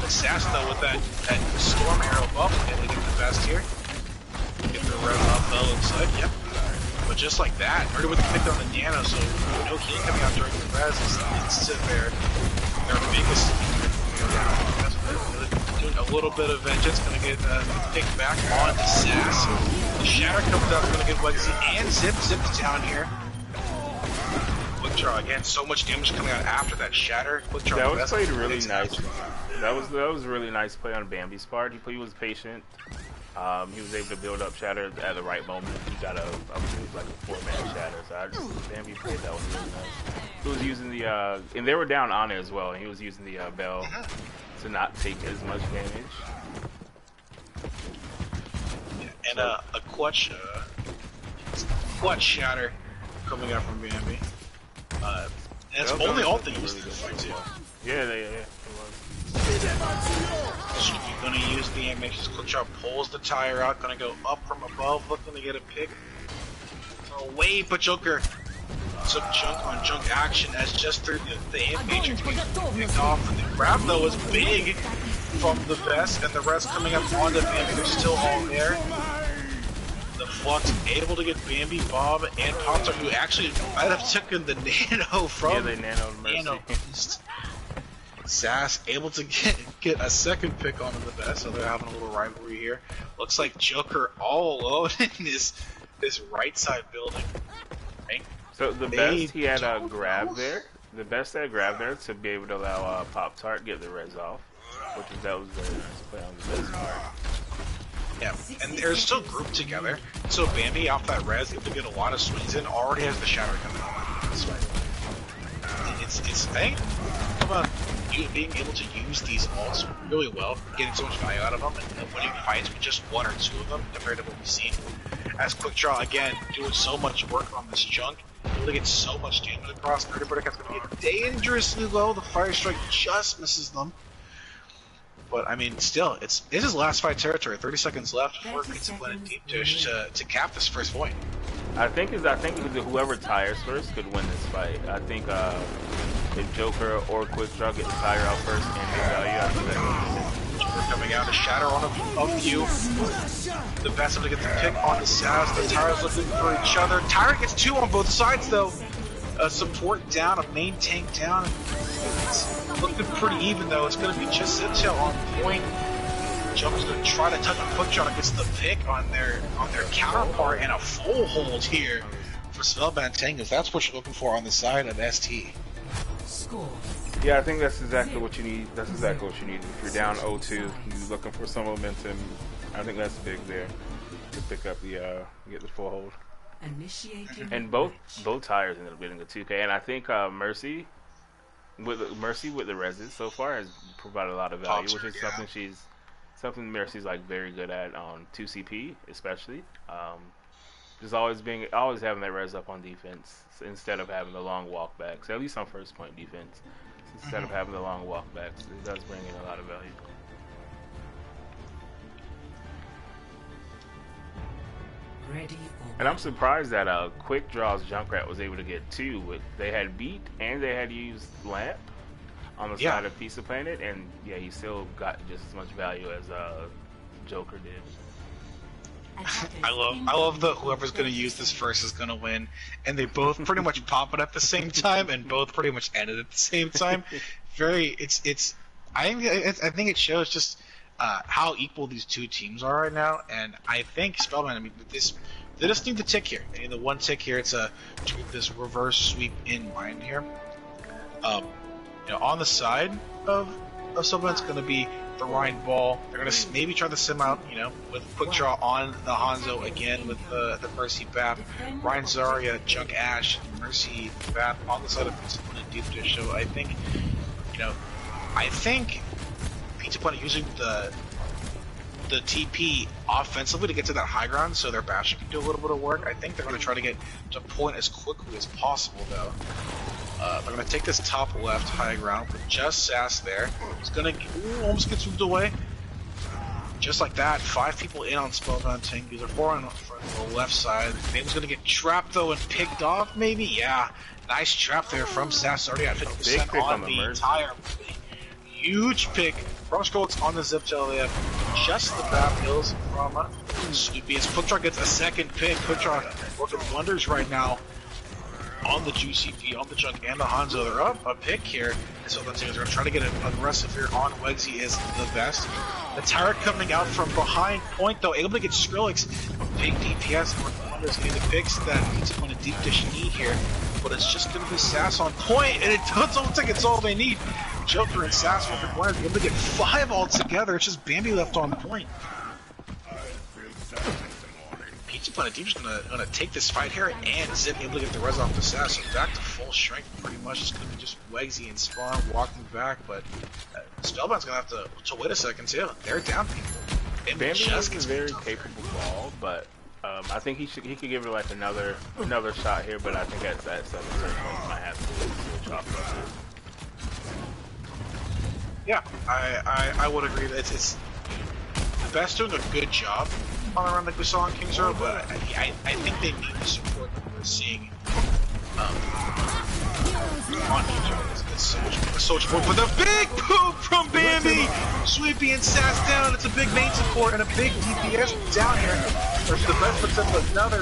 Assassin though with that storm arrow buff, and they get the best here. Get the rev up though, looks like, yep. But just like that, already with the pick on the Nano, so no healing coming out during the res, it's to their biggest down. Doing a a little bit of vengeance, gonna get picked back on Sass. The Shatter comes out, gonna get Legacy and Zips down here. Quick draw again, so much damage coming out after that Shatter. Quick draw. That was played really nice. That was really nice play on Bambi's part. He was patient. He was able to build up Shatter at the right moment. He got I believe like a 4-man Shatter. So Bambi played that one really nice. He was using the and they were down on it as well. And he was using the bell to not take as much damage. Yeah, and a clutch Shatter coming out from Bambi. And it's only all they used in the fight too. Yeah, it was. You're gonna use the animations. Quick draw pulls the tire out, gonna go up from above, looking to get a pick. Away, but Joker took junk on junk action as just through the animation picked off. And the grab though was big from the best, and the rest coming up onto Bambi. They're still all there. The Flux able to get Bambi, Bob, and Pop-Tart, who actually might have taken the nano from. Yeah, they nanoed Mercy. Sass able to get a second pick onto the best, so they're having a little rivalry here. Looks like Joker all alone in this right side building. Right? So the best he had a grab there. The best had grab there to be able to allow Pop-Tart get the res off, that was very nice play on the best part. Yeah, and they're still grouped together. So Bambi off that res, able to get a lot of swings in, already has the Shatter coming on this way. It's thing about you being able to use these ults really well, getting so much value out of them, and winning fights with just one or two of them compared to what we've seen. As Quick Draw again doing so much work on this junk, able to get so much damage across. Nerdy Buttercup's going to get dangerously low. The Fire Strike just misses them. But I mean, still, this is last fight territory. 30 seconds left for Pizza Planet Deep Dish to cap this first point. I think whoever tires first could win this fight. I think if Joker or Quick Draw get the tire out first and get value after that. Joker coming out to Shatter on a few. The best able to get the pick on the Sass. The Tires looking for each other. Tire gets two on both sides though. A support down, a main tank down. It's looking pretty even though. It's going to be just Ziptail on point. Joker's going to try to touch a Quick Draw, gets the pick on their counterpart, and a full hold here for Spellbound Tengus. That's what you're looking for on the side of ST. Yeah, I think that's exactly what you need. That's exactly what you need. If you're down 0-2, you're looking for some momentum. I think that's big there to pick up get the full hold. And both tires ended up getting a 2K, and I think Mercy with the reses so far has provided a lot of value, which is something Mercy's like very good at on 2CP especially. Just always having that res up on defense instead of having the long walkbacks, at least on first point defense. Instead of having the long walkbacks, it does bring in a lot of value. And I'm surprised that Quick Draw's Junkrat was able to get two. They had beat and they had used Lamp on the side of Pizza Planet, and yeah, he still got just as much value as Joker did. I love that whoever's going to use this first is going to win, and they both pretty much pop it at the same time, and both pretty much end it at the same time. I think it shows just how equal these two teams are right now, and I think Spellbound. I mean, they just need the tick here. They need the one tick here. It's this reverse sweep in mind here. On the side of Spellbound, it's going to be the Ryan Ball. They're going to maybe try to sim out, with Quick Draw on the Hanzo again with the Mercy Bap. Ryan Zarya, Junk Ash, Mercy Bap on the side of Pizza Planet Deep Dish. So I think, Pizza Planet using the TP offensively to get to that high ground so their Bastion can do a little bit of work. I think they're going to try to get to point as quickly as possible though. They're going to take this top left high ground with just Sass there. He's going to almost get moved away. Just like that, 5 people in on Spellbound Tengus. They're 4 on the left side. Name's going to get trapped though and picked off maybe? Yeah. Nice trap there from Sass. Already at 50% on the tire. Huge pick from Skrillex on the Ziptail. They have just the bad kills from Snoopy. As Quick Draw gets a second pick. Quick Draw working wonders right now. on the GCP, on the Junk, and the Hanzo. They're up a pick here. And so they're going to try to get aggressive here on Wegsy is the best. The turret coming out from behind point, though, able to get Skrillex. Big DPS. Wonders getting the picks that Pizza Point and Deep Dish need here. But it's just going to be Sass on point, and it doesn't look like it's all they need. Joker and Sass will require able to get 5 all together. It's just Bambi left on point. Pizza Planet Deep is gonna take this fight here, and Zip able to get the res off the Sass. So back to full strength pretty much. It's gonna be just Wegsy and Spawn walking back, but Spellbound's gonna have to wait a second too. They're down people. Bambi is a very capable ball, but I think he could give it like another shot here, but I think at 7 points might have to switch off. Yeah, I would agree that it's the best doing a good job on a run like we saw on King's Row, but I think they need the support that we're seeing on King's Row. It's so much more. But the big poop from Bambi! Sweepy and Sass down. It's a big main support and a big DPS down here. There's the best puts up another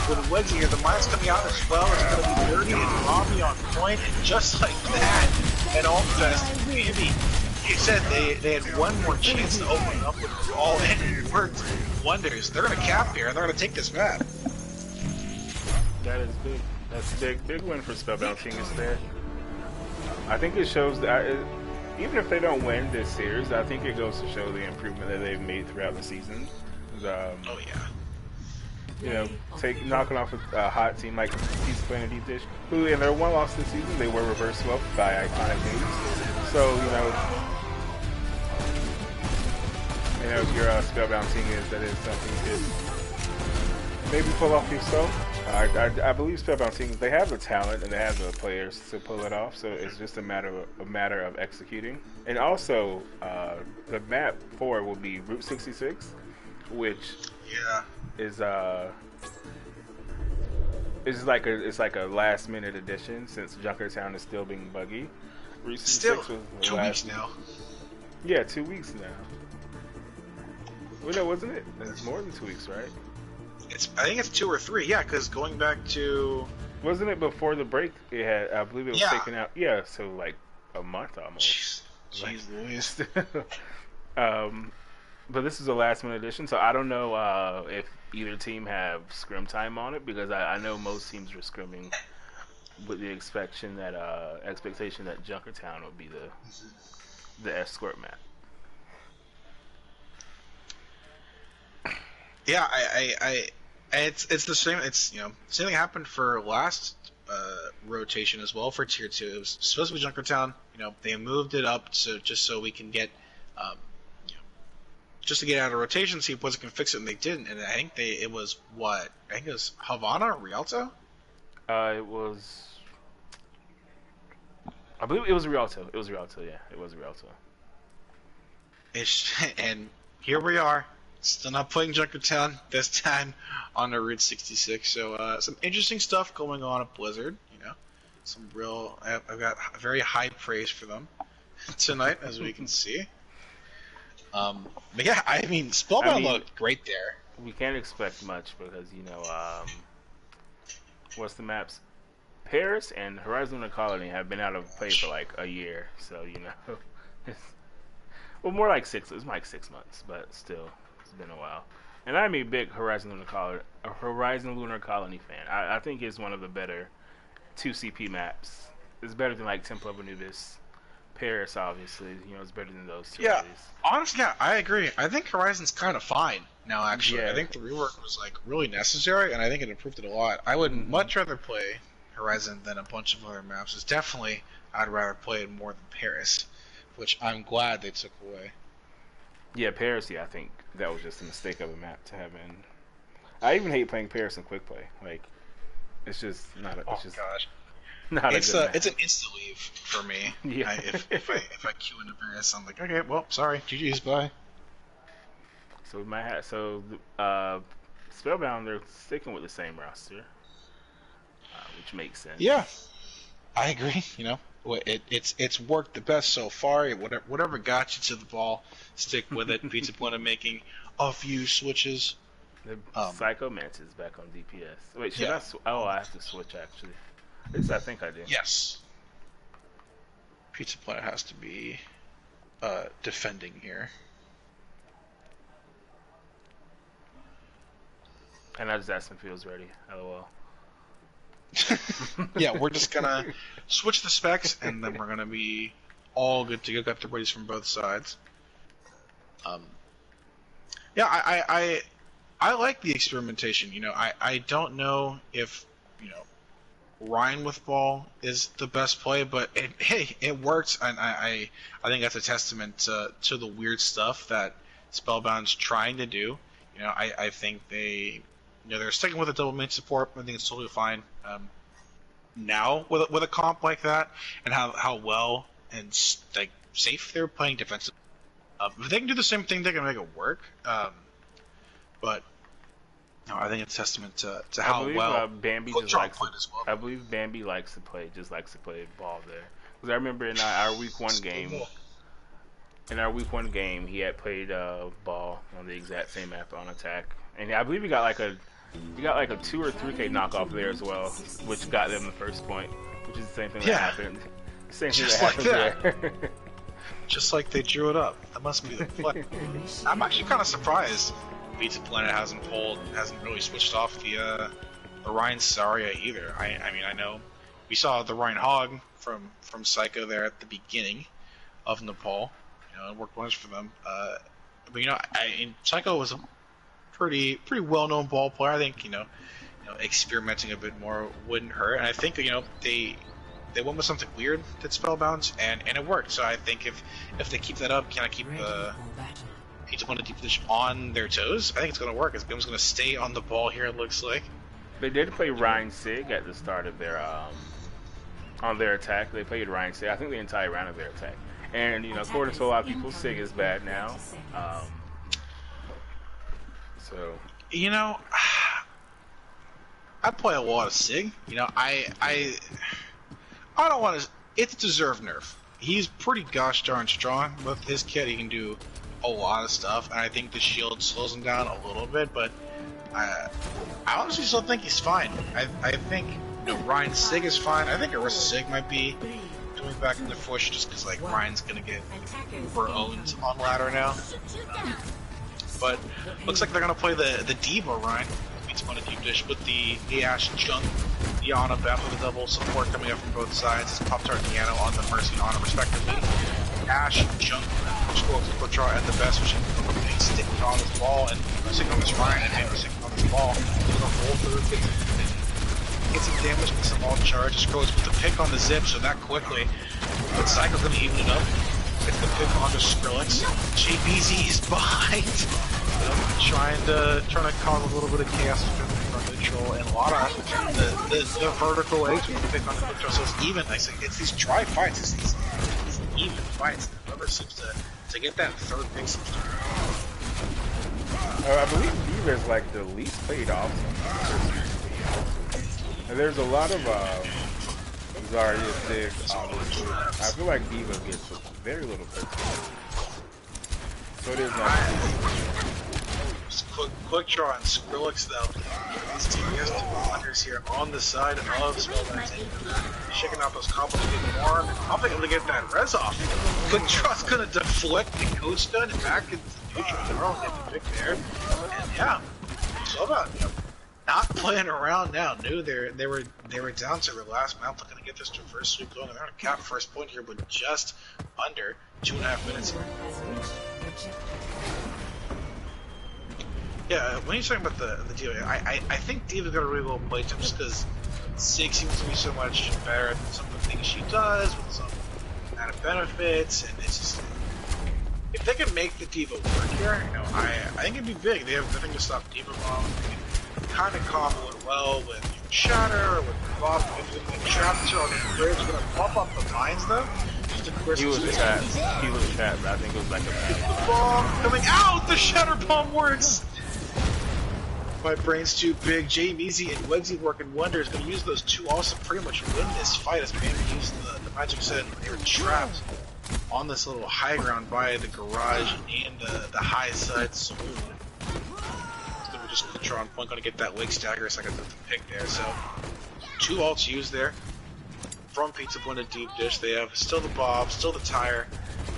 with Wegsy here. The mine's coming out as well. It's going to be Dirty and Robbie on point. And just like that, at Alt Fest, Bambi, he said they had one more chance to open up with it all, and it worked wonders. They're going to cap here, and they're going to take this map. That is big. That's big win for Spellbound Tengus there. I think it shows that even if they don't win this series, I think it goes to show the improvement that they've made throughout the season. Oh yeah. You know, knocking off a hot team like Pizza Planet Deep Dish, who in their one loss this season they were reverse swept by iconic names. So if you're Spellbound Tengus, that is something you could maybe pull off yourself. I believe Spellbound Tengus, they have the talent and they have the players to pull it off. So it's just a matter of executing. And also, the map 4 will be Route 66, which is like a last minute addition since Junkertown is still being buggy. Route 66 was 2 weeks now. Yeah, 2 weeks now. Well, no, wasn't it? It's more than 2 weeks, right? I think it's 2 or 3. Yeah, because going back to wasn't it before the break? It had, I believe it was taken out. Yeah, so like a month almost. Jeez Louise. But this is a last minute addition, so I don't know if either team have scrim time on it, because I know most teams were scrimming with the expectation that Junkertown would be the escort map. Yeah, it's the same. It's same thing happened for last rotation as well for tier 2. It was supposed to be Junkertown. They moved it up just so we can get just to get out of rotation, see if Blizzard can fix it, and they didn't. And I think it was Havana or Rialto? I believe it was Rialto. Yeah, it was Rialto. And here we are, still not playing Junkertown, this time on the Route 66. So some interesting stuff going on at Blizzard. Some real. I've got very high praise for them tonight, as we can see. But yeah, I mean, Spellbound looked great there. We can't expect much because what's the maps? Paris and Horizon Lunar Colony have been out of play for like a year, so well, more like 6. It was like 6 months, but still, it's been a while. And I'm a big Horizon Lunar Colony fan. I think it's one of the better 2CP maps. It's better than like Temple of Anubis. Paris, obviously, it's better than those two. Yeah, honestly, I agree. I think Horizon's kind of fine now, actually. Yeah. I think the rework was like really necessary, and I think it improved it a lot. I would much rather play Horizon than a bunch of other maps. It's definitely, I'd rather play it more than Paris, which I'm glad they took away. Yeah, Paris, I think that was just a mistake of a map to have in. I even hate playing Paris in quick play. Like, it's just not a... gosh. It's an insta leave for me. Yeah. If I queue into Paris, I'm like, okay, well, sorry, GG's, bye. So we might have Spellbound. They're sticking with the same roster, which makes sense. Yeah, I agree. It's worked the best so far. Whatever got you to the ball, stick with it. Pizza Point of making a few switches. The Psycho Mantis back on DPS. Wait, should I? I have to switch actually. I think I did. Yes. Pizza Planet has to be defending here. And I just asked him if he was ready. LOL. Yeah, we're just gonna switch the specs, and then we're gonna be all good to go. Got the buddies from both sides. Yeah, I like the experimentation. You know, I don't know if, you know, Ryan with ball is the best play, but hey, it works, and I think that's a testament to the weird stuff that Spellbound's trying to do. You know, I think they're sticking with a double main support. I think it's totally fine. Now with a comp like that, and how well and like safe they're playing defensive. If they can do the same thing, they can make it work. But no, I think it's a testament to how well Bambi just likes as well. I believe Bambi likes to play ball there. Because I remember in our week 1 game, he had played ball on the exact same map on attack, and I believe he got like a 2 or 3K knockoff there as well, which got them the first point, which is the same thing that happened. Same thing that happened there. Just like they drew it up. That must be the play. I'm actually kind of surprised Pizza Planet hasn't really switched off the Ryan Saria either. I mean, I know we saw the Ryan Hog from Psycho there at the beginning of Nepal. You know, it worked wonders for them. But you know, Psycho was a pretty well-known ball player. I think you know, experimenting a bit more wouldn't hurt. And I think they went with something weird that Spellbound, and it worked. So I think if they keep that up, kind of keep the Pizza Planet deep position on their toes, I think it's going to work. It's going to stay on the ball here, it looks like. They did play Ryan Sig at the start of their on their attack. They played Ryan Sig, I think, the entire round of their attack. And you know, according to a lot of people, Sig is bad now. So you know, I play a lot of Sig. You know, I don't want to. It's deserved nerf. He's pretty gosh darn strong with his kit. He can do a lot of stuff, and I think the shield slows him down a little bit. But I honestly still think he's fine. I think Ryan Sig is fine. I think Arissa Sig might be doing back in the push just because like Ryan's gonna get uber owned on ladder now. But looks like they're gonna play the Diva Ryan. Beats on a deep dish with the Ashe Junk. Yana back with a double support coming up from both sides. It's Pop-Tart and Yano on the Mercy and Honor respectively. Ashe, Junk, scrolls to Quatra at the best, which is sticking on this ball, and sticking on this Ryan, and maybe sticking on this ball. He's gonna roll through, get some damage, get some all charge. Scrolls with the pick on the zip, so that quickly. But Cycle's gonna even it up. Gets the pick onto Skrillex. JBZ is behind. Trying to cause a little bit of chaos from neutral, and a lot of the vertical edge with the pick on the neutral, so it's even. It's these dry fights, it's these even fights. Whoever seems to get that third pick seems to I believe Diva is like the least played off. And there's a lot of Zarya Sig. I feel like Diva gets very little play. So it is not. Quick draw and Skrillex though. These TPS wonders here on the side of Spellbound. Shaking out those combos to get warm. I'm thinking to get that res off. Quick draw's gonna deflect the coach stun back into neutral. They're all getting the pick there. And yeah, Spellbound, not playing around now. Knew they were down to their last mount, looking to get this traverse sweep going. They're gonna cap first point here with just under 2.5 minutes. Yeah, when you're talking about the Diva, I think Diva's got a really well played just because Sig seems to be so much better at some of the things she does with some added benefits, and it's just if they can make the Diva work here, I think it'd be big. They have nothing to stop Diva Bomb. They can kind of combo it well with Shatter, with Buff. If they can trap her on the bridge, it's gonna pop up the mines though. He was trapped. But I think it was like a bomb coming out. The Shatter Bomb works. My brain's too big. JVZ and Wegsy working wonders. Gonna use those two also pretty much win this fight as Bambi used the magic set. They were trapped on this little high ground by the garage and the high side saloon. So we're just draw on point, gonna get that leg stagger so I can put the pick there. So 2 ults used there. from Pizza Blended Deep Dish. They have still the Bob, still the Tire,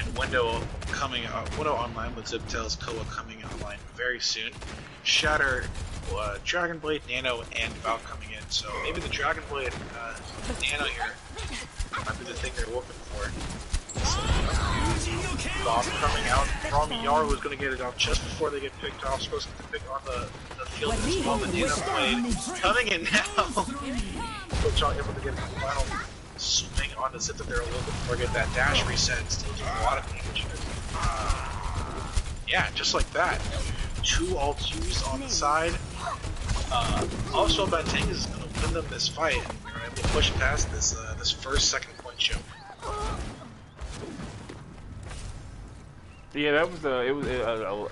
and Window coming up. Window online with Ziptail's Koa coming online very soon. Shatter, Dragon Blade, Nano, and Valve coming in. So maybe the Dragon Blade Nano here might be the thing they're looking for. Bob coming out from Yar, who's going to get it off just before they get picked off. Supposed to pick on the field as well. The Nano Blade coming in now. Coach Shaw able to get the final swing on the Zip that they're a little bit before get that dash reset. Still doing a lot of damage. Yeah, just like that. 2 ults used on the side. Also, Tengus is going to win them this fight, and they're able to push past this this first second point choke. Yeah, that was it was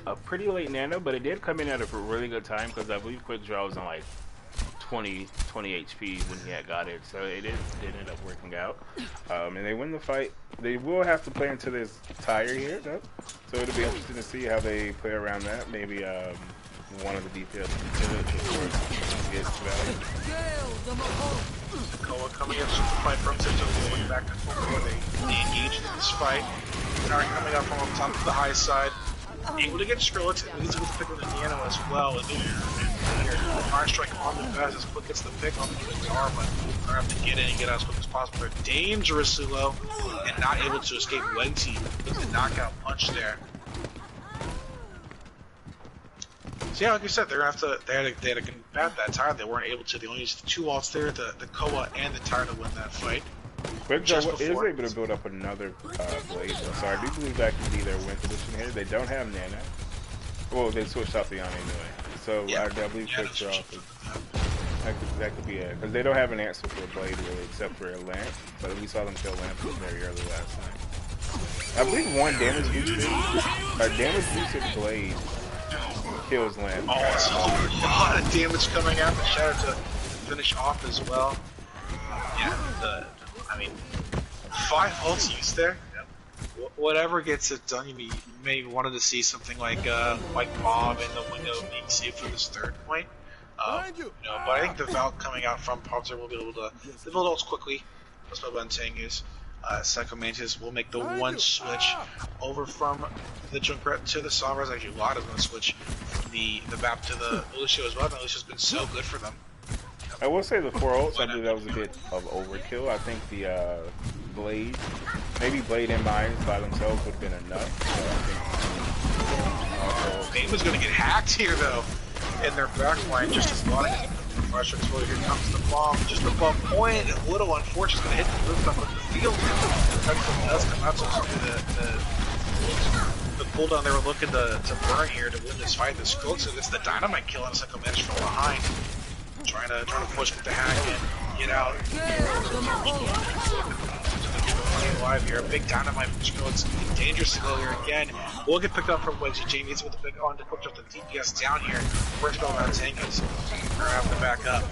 a pretty late Nano, but it did come in at a really good time because I believe Quick Draw was on like 20 HP when he had got it, so it did end up working out. And they win the fight. They will have to play into this Tire here, though, so it'll be interesting to see how they play around that. Maybe one of the details is valid. Koa coming up to the fight from Ziptail, going back and forth where they engage in this fight. Nari coming up from up top to the high side. Able to get Skrillex, and he's able to pick up the Nano as well. And Fire Strike on the fast as quick gets the pick on the guitar, but they're going to have to get in and get out as quick as possible. They're dangerously low and not able to escape Wedgie with the knockout punch there. So yeah, like I said, they're gonna have to. They had to combat that Tire. They weren't able to. They only used the 2 ults there, the Koa and the Tire to win that fight. Quick Draw is able to build up another blade, so I do believe that could be their win position here. They don't have Nano. Well, they switched off the Yana anyway. So yeah, I believe Quick Draw that could be it. Because they don't have an answer for a blade really, except for a lamp. But we saw them kill lamp very early last night. I believe one damage boosted blade kills lamp. Oh, so a lot of damage coming out. The Shadow to finish off as well. Yeah, I mean, 5 ults used there. Yep. Whatever gets it done, you may wanted to see something like Bob in the window being saved for this 3rd point. But I think the Valk coming out from Popzer will be able to build ults quickly. That's what I'm saying is Psycho Mantis will make the one switch over from the Junkrat to the Sombras. Actually, Lada's going to switch from the Vap to the Lucio as well. And Lucio's been so good for them. I will say the 4 ults, I believe that was a bit of overkill. I think the Blade, maybe Blade and Mines by themselves would have been enough. Bane's going to get hacked here, though, in their back line just as long as pressure. Here comes the bomb, just above point. A little unfortunate, going to hit the rooftop of the field. Does come out, so the cooldown they were looking to burn here to win this fight. The Skrillex, so it's the Dynamite kill on Psycho Mantis from behind. Trying to push with the hack and get out. Alive here. A big Dynamite from Skrillex. Dangerous to go here again. Will get picked up from Wedgie. J needs with the pick on to push up the DPS down here. First go around Tengus. We're gonna have to back up.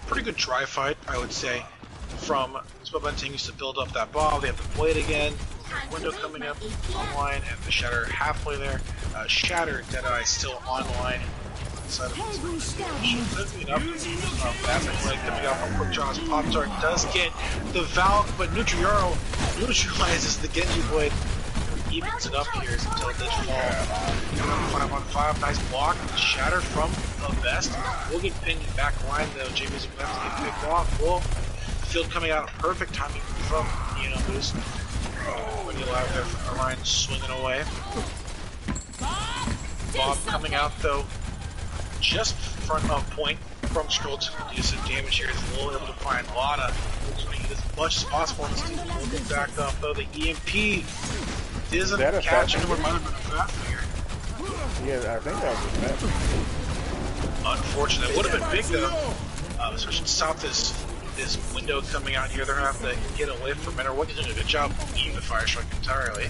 Pretty good try fight, I would say, from Spellbound Tengus to build up that ball. They have to play it again. Window coming up online, and the Shatter halfway there. Shatter, Deadeye still online. Inside of Basic Leg coming out from Quick Draw's Pop-Tart does get the Valk, but Nutriaro neutralizes the Genji Blade. Evens it up here until it does fall. 5-on-5, nice block. Shatter from the best. We'll get pinned back line though. Jamie's about to get picked off. Well, the field coming out, perfect timing from Boost. When you live there from Orion swinging away. Bob coming out though, just front of point from Stroll to do some damage here. He's able to find Lada. Trying to get as much as possible in this team. We'll get back up though. The EMP isn't catching what might have been a fast here. Yeah, I think that was a fast. Unfortunate. Would have been big though. Especially to stop this window coming out here. They're gonna have to get away from it. Or what, he's doing a good job beating the Fire Strike entirely.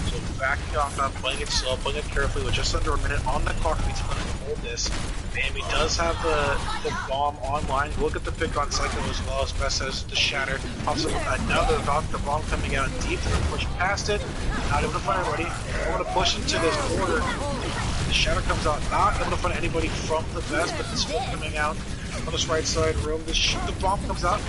So backing off, not playing it slow, playing it carefully with just under a minute on the clock. He's going to hold this. Bambi does have the bomb online. Look at the pick on Psycho as well, as best as the Shatter. Also another Valk, the bomb coming out deep. They're going to push past it. Not able to fire ready. They want to push into this corner. The Shadow comes out, not able to find anybody from the best, but this one coming out on this right side room. The bomb comes out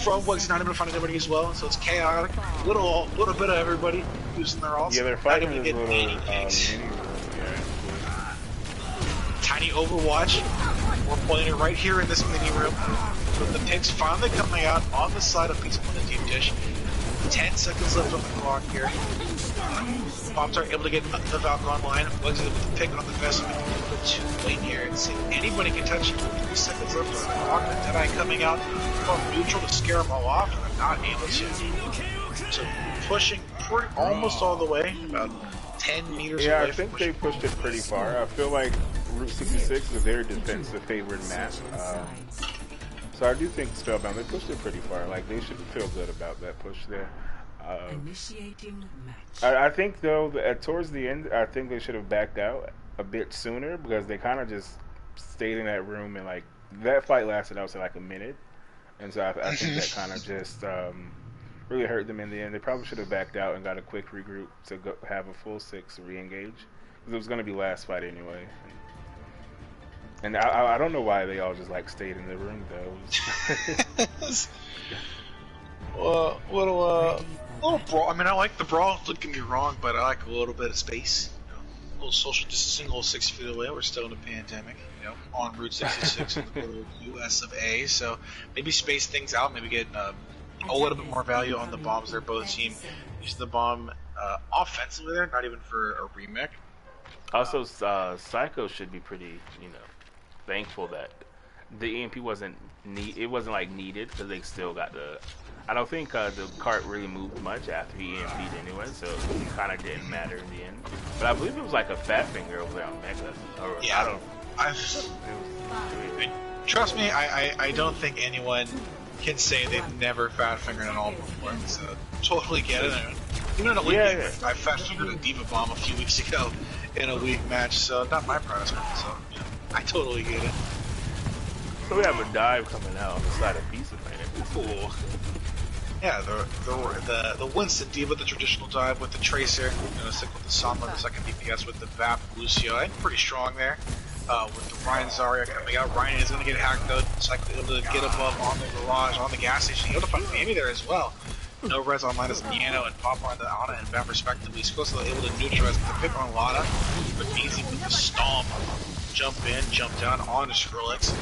from Wug's not able to find anybody as well, so it's chaotic. Little bit of everybody using their ults. Yeah, they're fighting this little mini tiny Overwatch. We're playing it right here in this mini room. With the picks finally coming out on the side of Peace on the deep dish. 10 seconds left on the clock here. Bombs are able to get the Valkyrie online. Wug's able to pick on the vest, but a little bit too late here. And see anybody can touch it. 3 seconds left on the clock. The Deadeye coming out from neutral to scare them all off. And they're not able to. So pushing almost all the way, about 10 meters away. Yeah, I think they pushed it pretty far. I feel like Route 66 was their defensive favored map. So I do think Spellbound, they pushed it pretty far. Like, they should feel good about that push there. Initiating match. I think, though, towards the end, I think they should have backed out a bit sooner because they kind of just stayed in that room and, like, that fight lasted, I would say, like a minute. And so I think that kind of just really hurt them in the end. They probably should have backed out and got a quick regroup to go have a full 6 re-engage. Because it was going to be last fight anyway. And I don't know why they all just like stayed in the room though. Well, little brawl. I mean, I like the brawl. Don't get me wrong, but I like a little bit of space. You know, a little social distancing, a little 6 feet away. We're still in a pandemic. You know, on Route 66 in the little U.S. of A. So maybe space things out. Maybe get a little bit more value on the bombs there. Both team use the bomb offensively there, not even for a remake. Also, Psycho should be pretty, thankful that the EMP wasn't needed because they still got the. I don't think the cart really moved much after he EMP'd anyway, so it kind of didn't matter in the end. But I believe it was like a fat finger over there on Mega. Or, yeah, trust me, I don't think anyone can say they've never fat fingered an all before. So totally get it. Even in a league game, I fat fingered a Diva Bomb a few weeks ago in a league match, so not my proudest moment. So I totally get it. So we have a dive coming out on the side of Pizza Planet. Cool. Yeah, the Winston Diva, the traditional dive with the Tracer. Gonna stick with the Sombra, the second DPS with the VAP Lucio. I think pretty strong there. With the Ryan Zarya coming out. Ryan is gonna get hacked though. Cycle able to get above on the garage, on the gas station. Able to find Amy there as well. No res online as Niano and Pop on the Ana and VAP respectively. Scott's able to neutralize the pick on Lana, but easy with the stomp. Jump in, jump down on the Skrillex.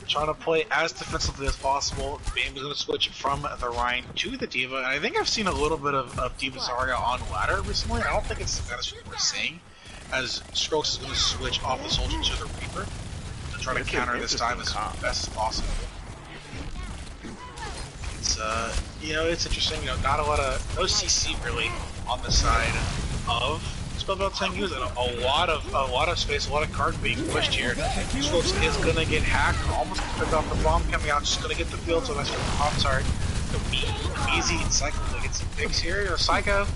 Trying to play as defensively as possible. Bam is going to switch from the Rhine to the Diva. And I think I've seen a little bit of Diva Zarya on ladder recently. I don't think it's that is what we're seeing. As Skrillex is going to switch off the Soldier to the Reaper to try to counter this time as best as possible. It's it's interesting. Not a lot of no CC really on the side of Spellbound Tengus, and a lot of space, a lot of card being pushed here. Skrillex is gonna get hacked, almost picked off the bomb coming out, just gonna get the field, so that's from the pop tart. Easy and Psycho to get some picks here. Psycho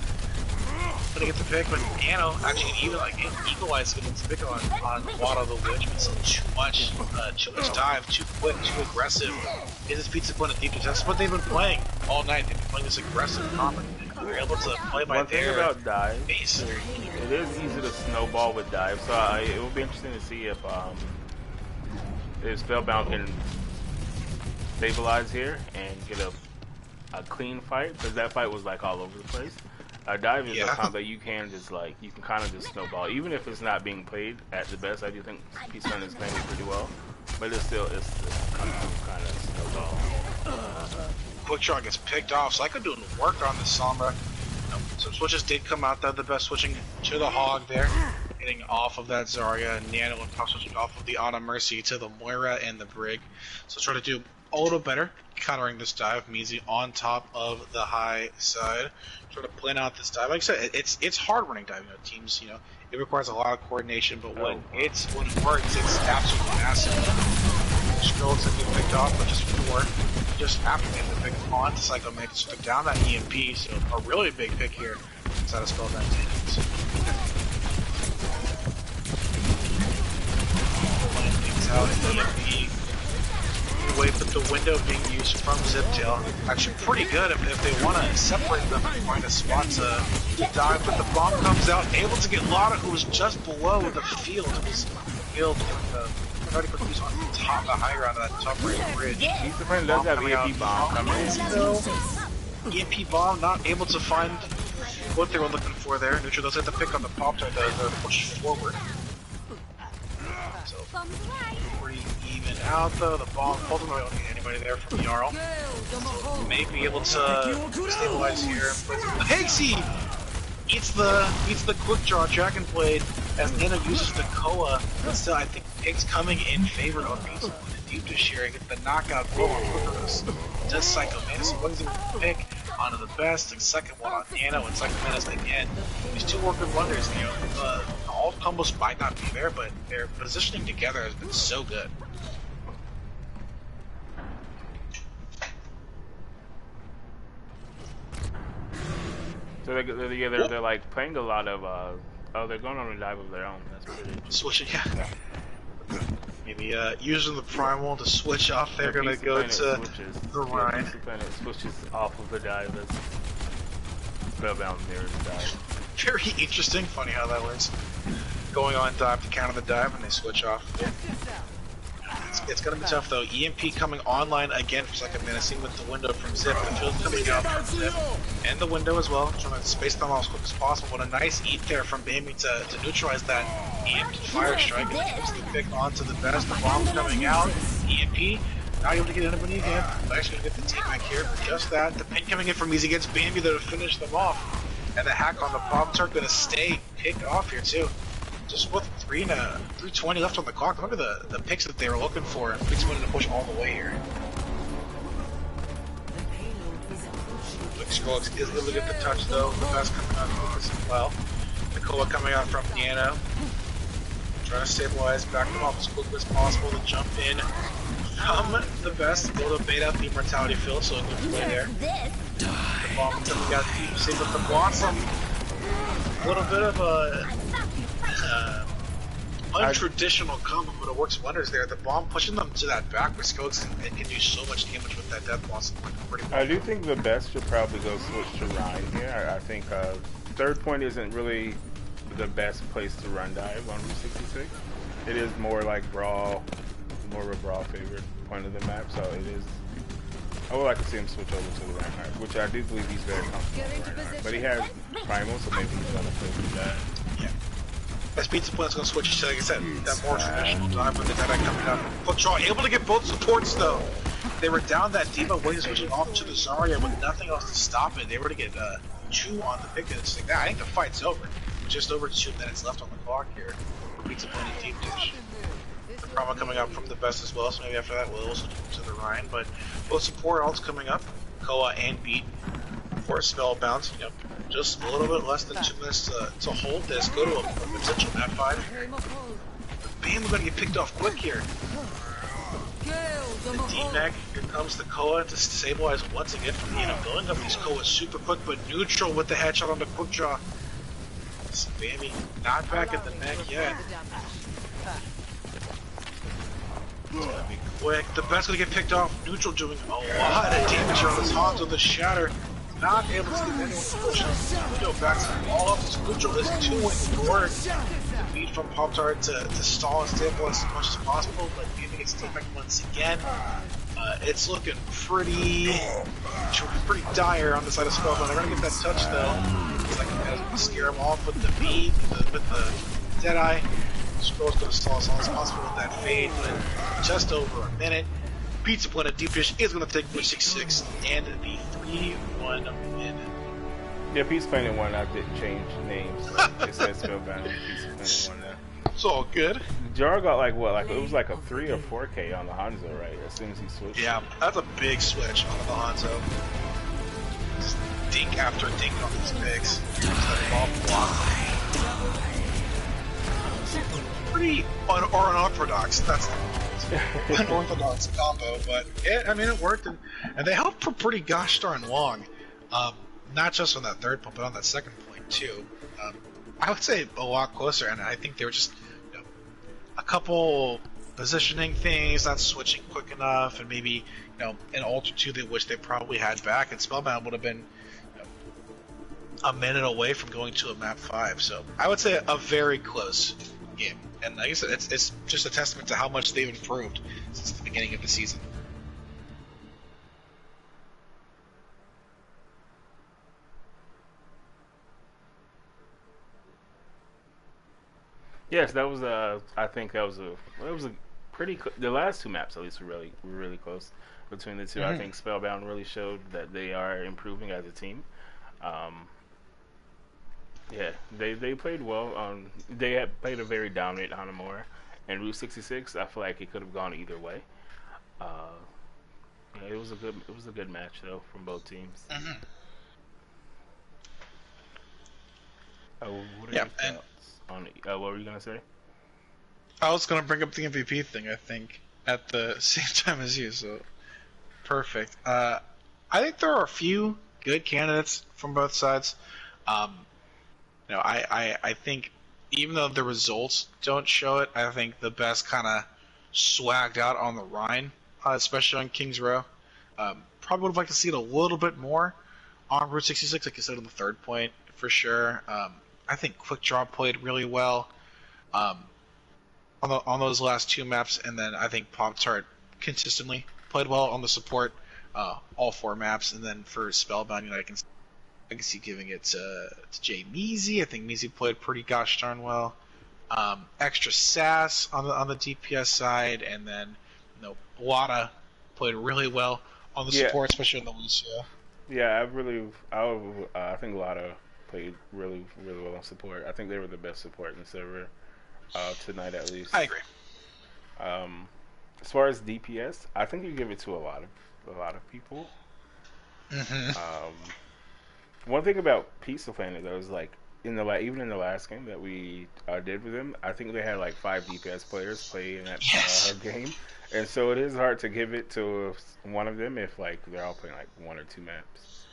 gonna get the pick, but Nano actually even equalize to get the pick on Water the Witch, but still too much dive, too quick, too aggressive. Is this Pizza Planet deep? That's what they've been playing all night. They've been playing this aggressive combat. They're able to play by One thing about dive, base. It is easy to snowball with dive, so it will be interesting to see if Spellbound can stabilize here and get a clean fight, because that fight was like all over the place. Dive is a combo you can kind of just snowball, even if it's not being played at the best. I do think Pizza is playing it pretty well, but it's kind of snowball. Quick Draw gets picked off. Psycho doing work on the Sombra. Some switches did come out though. The best switching to the Hog there. Getting off of that Zarya. Nano and Pop switching off of the Ana Mercy to the Moira and the Brig. So try to do a little better countering this dive. Measy on top of the high side. Try to plan out this dive. Like I said, it's hard running dive. Teams, it requires a lot of coordination, but when it works, it's absolutely massive. Skrillex have been picked off, but just after getting the pick on to Psycho Mix took down that EMP, so a really big pick here inside of Spellbound Tengus. Playing things out, EMP way, but the window being used from Ziptail. Actually pretty good if they want to separate them and find a spot to dive, but the bomb comes out, able to get Lada, who was just below the field. It was field with the already put these on top of the high ground of that top right bridge. Pizza Planet does have EMP bomb coming in. EMP bomb not able to find what they were looking for there. Neutral does have to pick on the pop-tart to push forward. So pretty even out though. The bomb ultimately don't get anybody there from Jarl. So may be able to stabilize here. Pixie eats the quick draw Dragon Blade as Nana uses the Koa, but still I think Pig's coming in favor of Pizza with the deep dish here. Get the knockout blow on Quickers. Just Psycho Manus. One is able to pick onto the best, and second one on Nano and Psycho Manus again. These two work with wonders, you know. All combos might not be there, but their positioning together has been so good. So they're like playing a lot of they're going on a dive of their own. That's pretty interesting. Switching, yeah. Maybe using the primal to switch off. They're gonna go to the Rhine. Pizza Planet switches off of the dive as Spellbound mirrors the dive. Very interesting. Funny how that works. Going on dive to counter the dive and they switch off. Yeah. It's gonna be tough though. EMP coming online again for Second Menacing with the window from Zip. The field coming out from Zip. And the window as well. Trying to space them out as quick as possible. But a nice eat there from Bambi to neutralize that EMP fire strike. And it the pick onto the best. The bomb coming out. EMP. Not able to get anybody again. But actually gonna get the team back here for just that. The pin coming in from Easy gets Bambi there to finish them off. And the hack on the Pop-Tart gonna stay picked off here too. Just with 3:20 left on the clock. Look at the picks that they were looking for. Picks wanted to push all the way here. Quick scroll is able to get the touch though. The best coming out of this as well. Nicola coming out from Piano. Trying to stabilize, back them off as quickly as possible to jump in. The best, able to bait out the Immortality field, so a good play there. The bomb coming out deep, same with the Blossom. A little bit of a untraditional combo, but it works wonders there. The bomb pushing them to that back with Skokes and can do so much damage with that Death Blossom. I do think the best should probably go switch to Rhine here. I think third point isn't really the best place to run dive on Route 66. It is more like Brawl, more of a Brawl favorite point of the map, so it is. I would like to see him switch over to the Reinhardt, which I do believe he's very comfortable with Reinhardt. But he has Primal, so maybe he's going to play with that. Yeah. As Pizza Planet's going to switch to, like I said, that more traditional dive with the Deadeye coming out. Quick draw, able to get both supports though. They were down that D.Va way switching off to the Zarya with nothing else to stop it. They were to get 2 on the pick and it's like that. I think the fight's over. Just over 2 minutes left on the clock here. Pizza Planet deep dish. Trauma coming up from the best as well, so maybe after that we'll also to the Rhine. But both support ults coming up, Koa and Beat for Spellbound. You know, just a little bit less than 2 minutes to hold this. Go to a potential F5. Bam, we're gonna get picked off quick here. The D-Mech, here comes the Koa to stabilize once again from building up these Koas super quick, but neutral with the headshot on the quick draw. Bambi not back at the neck yet. It's gonna be quick. The best gonna get picked off. Neutral doing a lot of damage on his Hans with the shatter. Not able to get anyone to push him. Window backs him all up. His neutral is 2-wing work. The beat from Pop-Tart to stall and stabilize as much as possible, but Bambi gets taken back once again. It's looking pretty dire on the side of Spellbound. They're gonna get that touch though. It's like gonna scare him off with the beat, with the Deadeye. Scroll's gonna stall as long as possible with that fade, but just over a minute. Pizza Planet Deep Dish is gonna take for 6-6 and the 3-1 win. Yeah, Pizza Planet 1, I didn't change names. So it says Spellbound and Pizza Planet 1 now. It's all good. Jar got like what? Like it was like a 3 or 4K on the Hanzo, right? As soon as he switched. Yeah, that's a big switch on the Hanzo. Just dink after dink on these picks. Pretty unorthodox. That's the unorthodox combo, but I mean it worked, and they held for pretty gosh darn long. Not just on that third point, but on that second point too. I would say a lot closer, and I think they were just a couple positioning things, not switching quick enough, and maybe an ult or two they wish they probably had back. And Spellbound would have been a minute away from going to a map 5. So I would say a very close game. And like I said, it's just a testament to how much they've improved since the beginning of the season. Yes, that was I think that was a pretty. The last two maps, at least, were really close between the 2. I think Spellbound really showed that they are improving as a team. Yeah, they played well. They had played a very dominant Hanamura, and Route 66. I feel like it could have gone either way. Yeah, it was a good match though from both teams. What are your thoughts on it? What were you gonna say? I was gonna bring up the MVP thing. I think at the same time as you, so perfect. I think there are a few good candidates from both sides. I think even though the results don't show it, I think the best kind of swagged out on the Rhine, especially on Kings Row. Probably would have liked to see it a little bit more on Route 66, like you said on the third point, for sure. I think Quick Draw played really well on those last 2 maps, and then I think Pop-Tart consistently played well on the support all 4 maps, and then for Spellbound, I can see giving it to Jay Measy. I think Measy played pretty gosh darn well. Extra sass on the DPS side, and then Wada played really well on the support, especially on the Lucio. Yeah, I think Lada played really well on support. I think they were the best support in the server tonight, at least. I agree. As far as DPS, I think you give it to a lot of people. One thing about Pizza Planet though is like even in the last game that we did with them, I think they had like 5 DPS players play in that game, and so it is hard to give it to one of them if like they're all playing like 1 or 2 maps.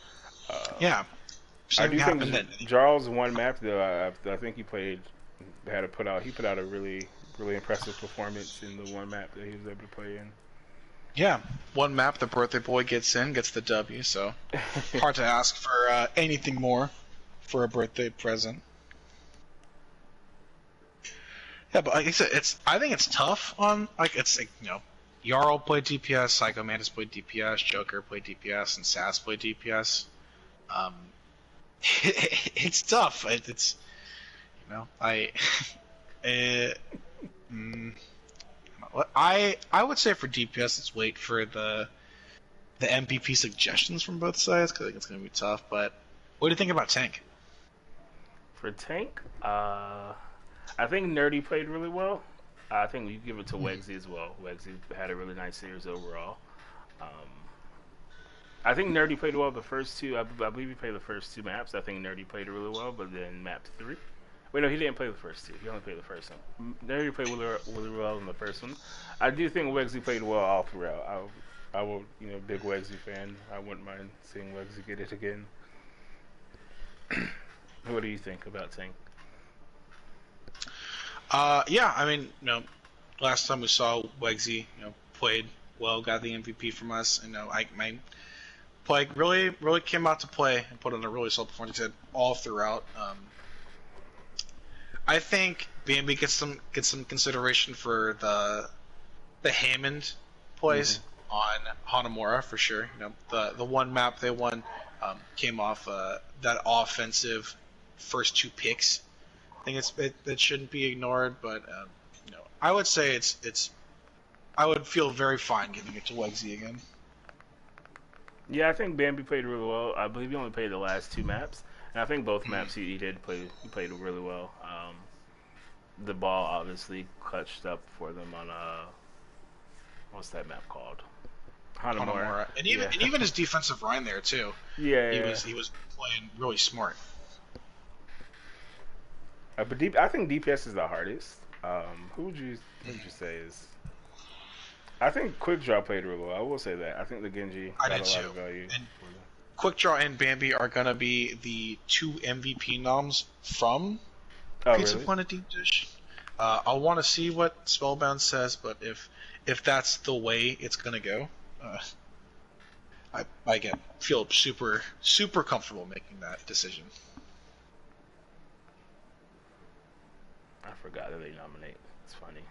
I do think Jarl's one map though. I think he put out a really impressive performance in the one map that he was able to play in. Yeah, one map the birthday boy gets the W, so hard to ask for anything more for a birthday present. Yeah, but like I said, I think it's tough on Jarl played DPS, Psycho Mantis played DPS, Joker played DPS, and Sass played DPS. It's tough. It's I would say for DPS, let's wait for the MVP suggestions from both sides because I think it's going to be tough. But what do you think about Tank? For Tank, I think Nerdy played really well. I think we give it to Wegsy as well. Wegsy had a really nice series overall. I think Nerdy played well the first 2. I believe he played the first 2 maps. I think Nerdy played really well, but then map 3. Wait, no, he didn't play the first 2. He only played the first one. Nerdy played really well in the first one. I do think Wegsy played well all throughout. I will, big Wegsy fan. I wouldn't mind seeing Wegsy get it again. What do you think about Tank? Yeah, I mean, last time we saw Wegsy, played well, got the MVP from us. My play really came out to play and put on a really solid performance. He said all throughout. I think Bambi gets some consideration for the Hammond plays on Hanamura for sure. The one map they won came off that offensive first 2 picks. I think it shouldn't be ignored, but I would say I would feel very fine giving it to Wegsy again. Yeah, I think Bambi played really well. I believe he only played the last 2 maps. And I think both maps he did play. He played really well. The ball obviously clutched up for them on what's that map called? Hanamura. And even his defensive Rhine there too. Yeah, he was playing really smart. But I think DPS is the hardest. Who would you say is? I think Quick Draw played really well. I will say that. I think the Genji got a lot of value. And Quick Draw and Bambi are gonna be the 2 MVP noms from Pizza Planet Deep Dish. I'll want to see what Spellbound says, but if that's the way it's gonna go, I again feel super comfortable making that decision. I forgot that they nominate. It's funny.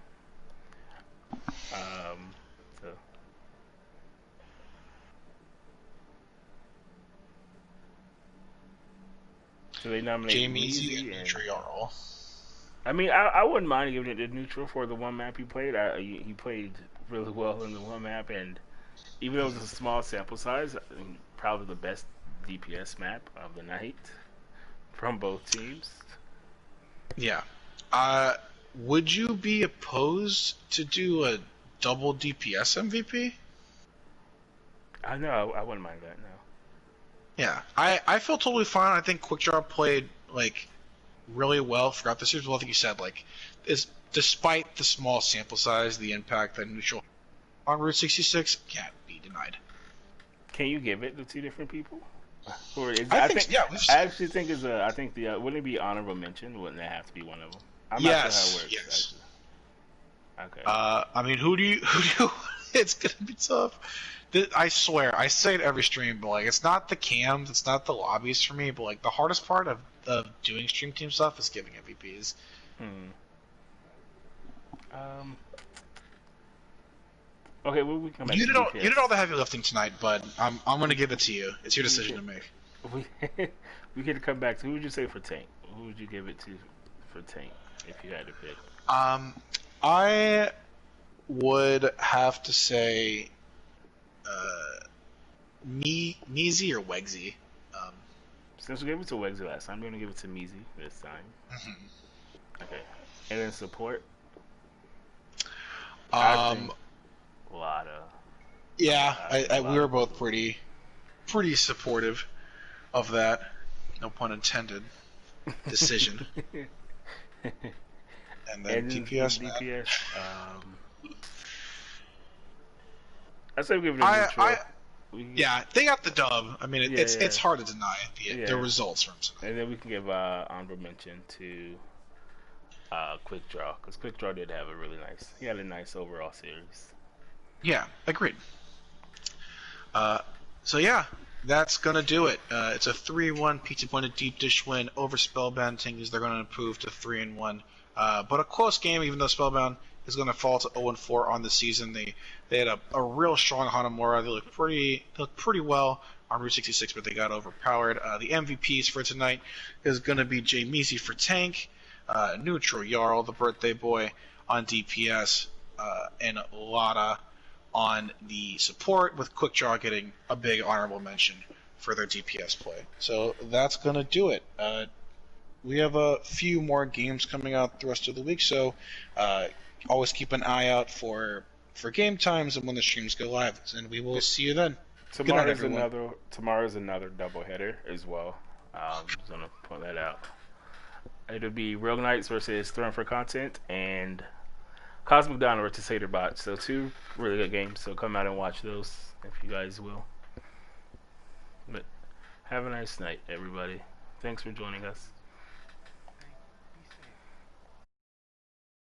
So they nominate Jamie and and Triarl. I mean, I wouldn't mind giving it to neutral for the one map he played. He played really well in the one map, and even though it was a small sample size, I mean, probably the best DPS map of the night from both teams. Yeah. Would you be opposed to do a double DPS MVP? I know, I wouldn't mind that, no. Yeah, I feel totally fine. I think Quickdraw played like really well throughout the series. Well, I think you said like, despite the small sample size, the impact that neutral on Route 66 can't be denied. Can you give it to two different people? Or I think yeah. I actually think I think the wouldn't it be honorable mention? Wouldn't it have to be one of them? I'm yes, not sure how it works. yes. Actually. Okay. I mean, who do you? It's gonna be tough. I swear, I say it every stream, but like, it's not the cams, it's not the lobbies for me, but like, the hardest part of doing stream team stuff is giving MVPs. Okay, well, we come back. You did all the heavy lifting tonight, but I'm gonna give it to you. It's your decision to make. We could come back to who would you say for tank? Who would you give it to for tank if you had to pick? I would have to say, Meezy or Wegsy. Since we gave it to Wegsy last time, I'm going to give it to Meezy this time. Mm-hmm. Okay. And then support? Lada. Yeah, we were both pretty supportive of that. No pun intended. Decision. And then DPS. I say we give it a neutral. Yeah, they got the dub. I mean, it's hard to deny the results from tonight. And then we can give honorable mention to Quick Draw, because Quick Draw did have he had a nice overall series. Yeah, agreed. So yeah, that's gonna do it. It's a 3-1 Pizza Pointed Deep Dish win over Spellbound. Tengus, they're gonna improve to 3-1. But a close game, even though Spellbound is going to fall to 0-4 on the season. They had a real strong Hanamura. They looked pretty well on Route 66, but they got overpowered. The MVPs for tonight is going to be Jay Measy for tank, Neutral Jarl, the birthday boy, on DPS, and Lada on the support, with Quickdraw getting a big honorable mention for their DPS play. So that's going to do it. We have a few more games coming out the rest of the week, so always keep an eye out for game times and when the streams go live, and we will see you then. Tomorrow's another doubleheader as well. I'm just gonna point that out. It'll be Rogue Knights versus Throne for Content and Cosmic Dawn versus Haterbot. So 2 really good games. So come out and watch those if you guys will. But have a nice night, everybody. Thanks for joining us.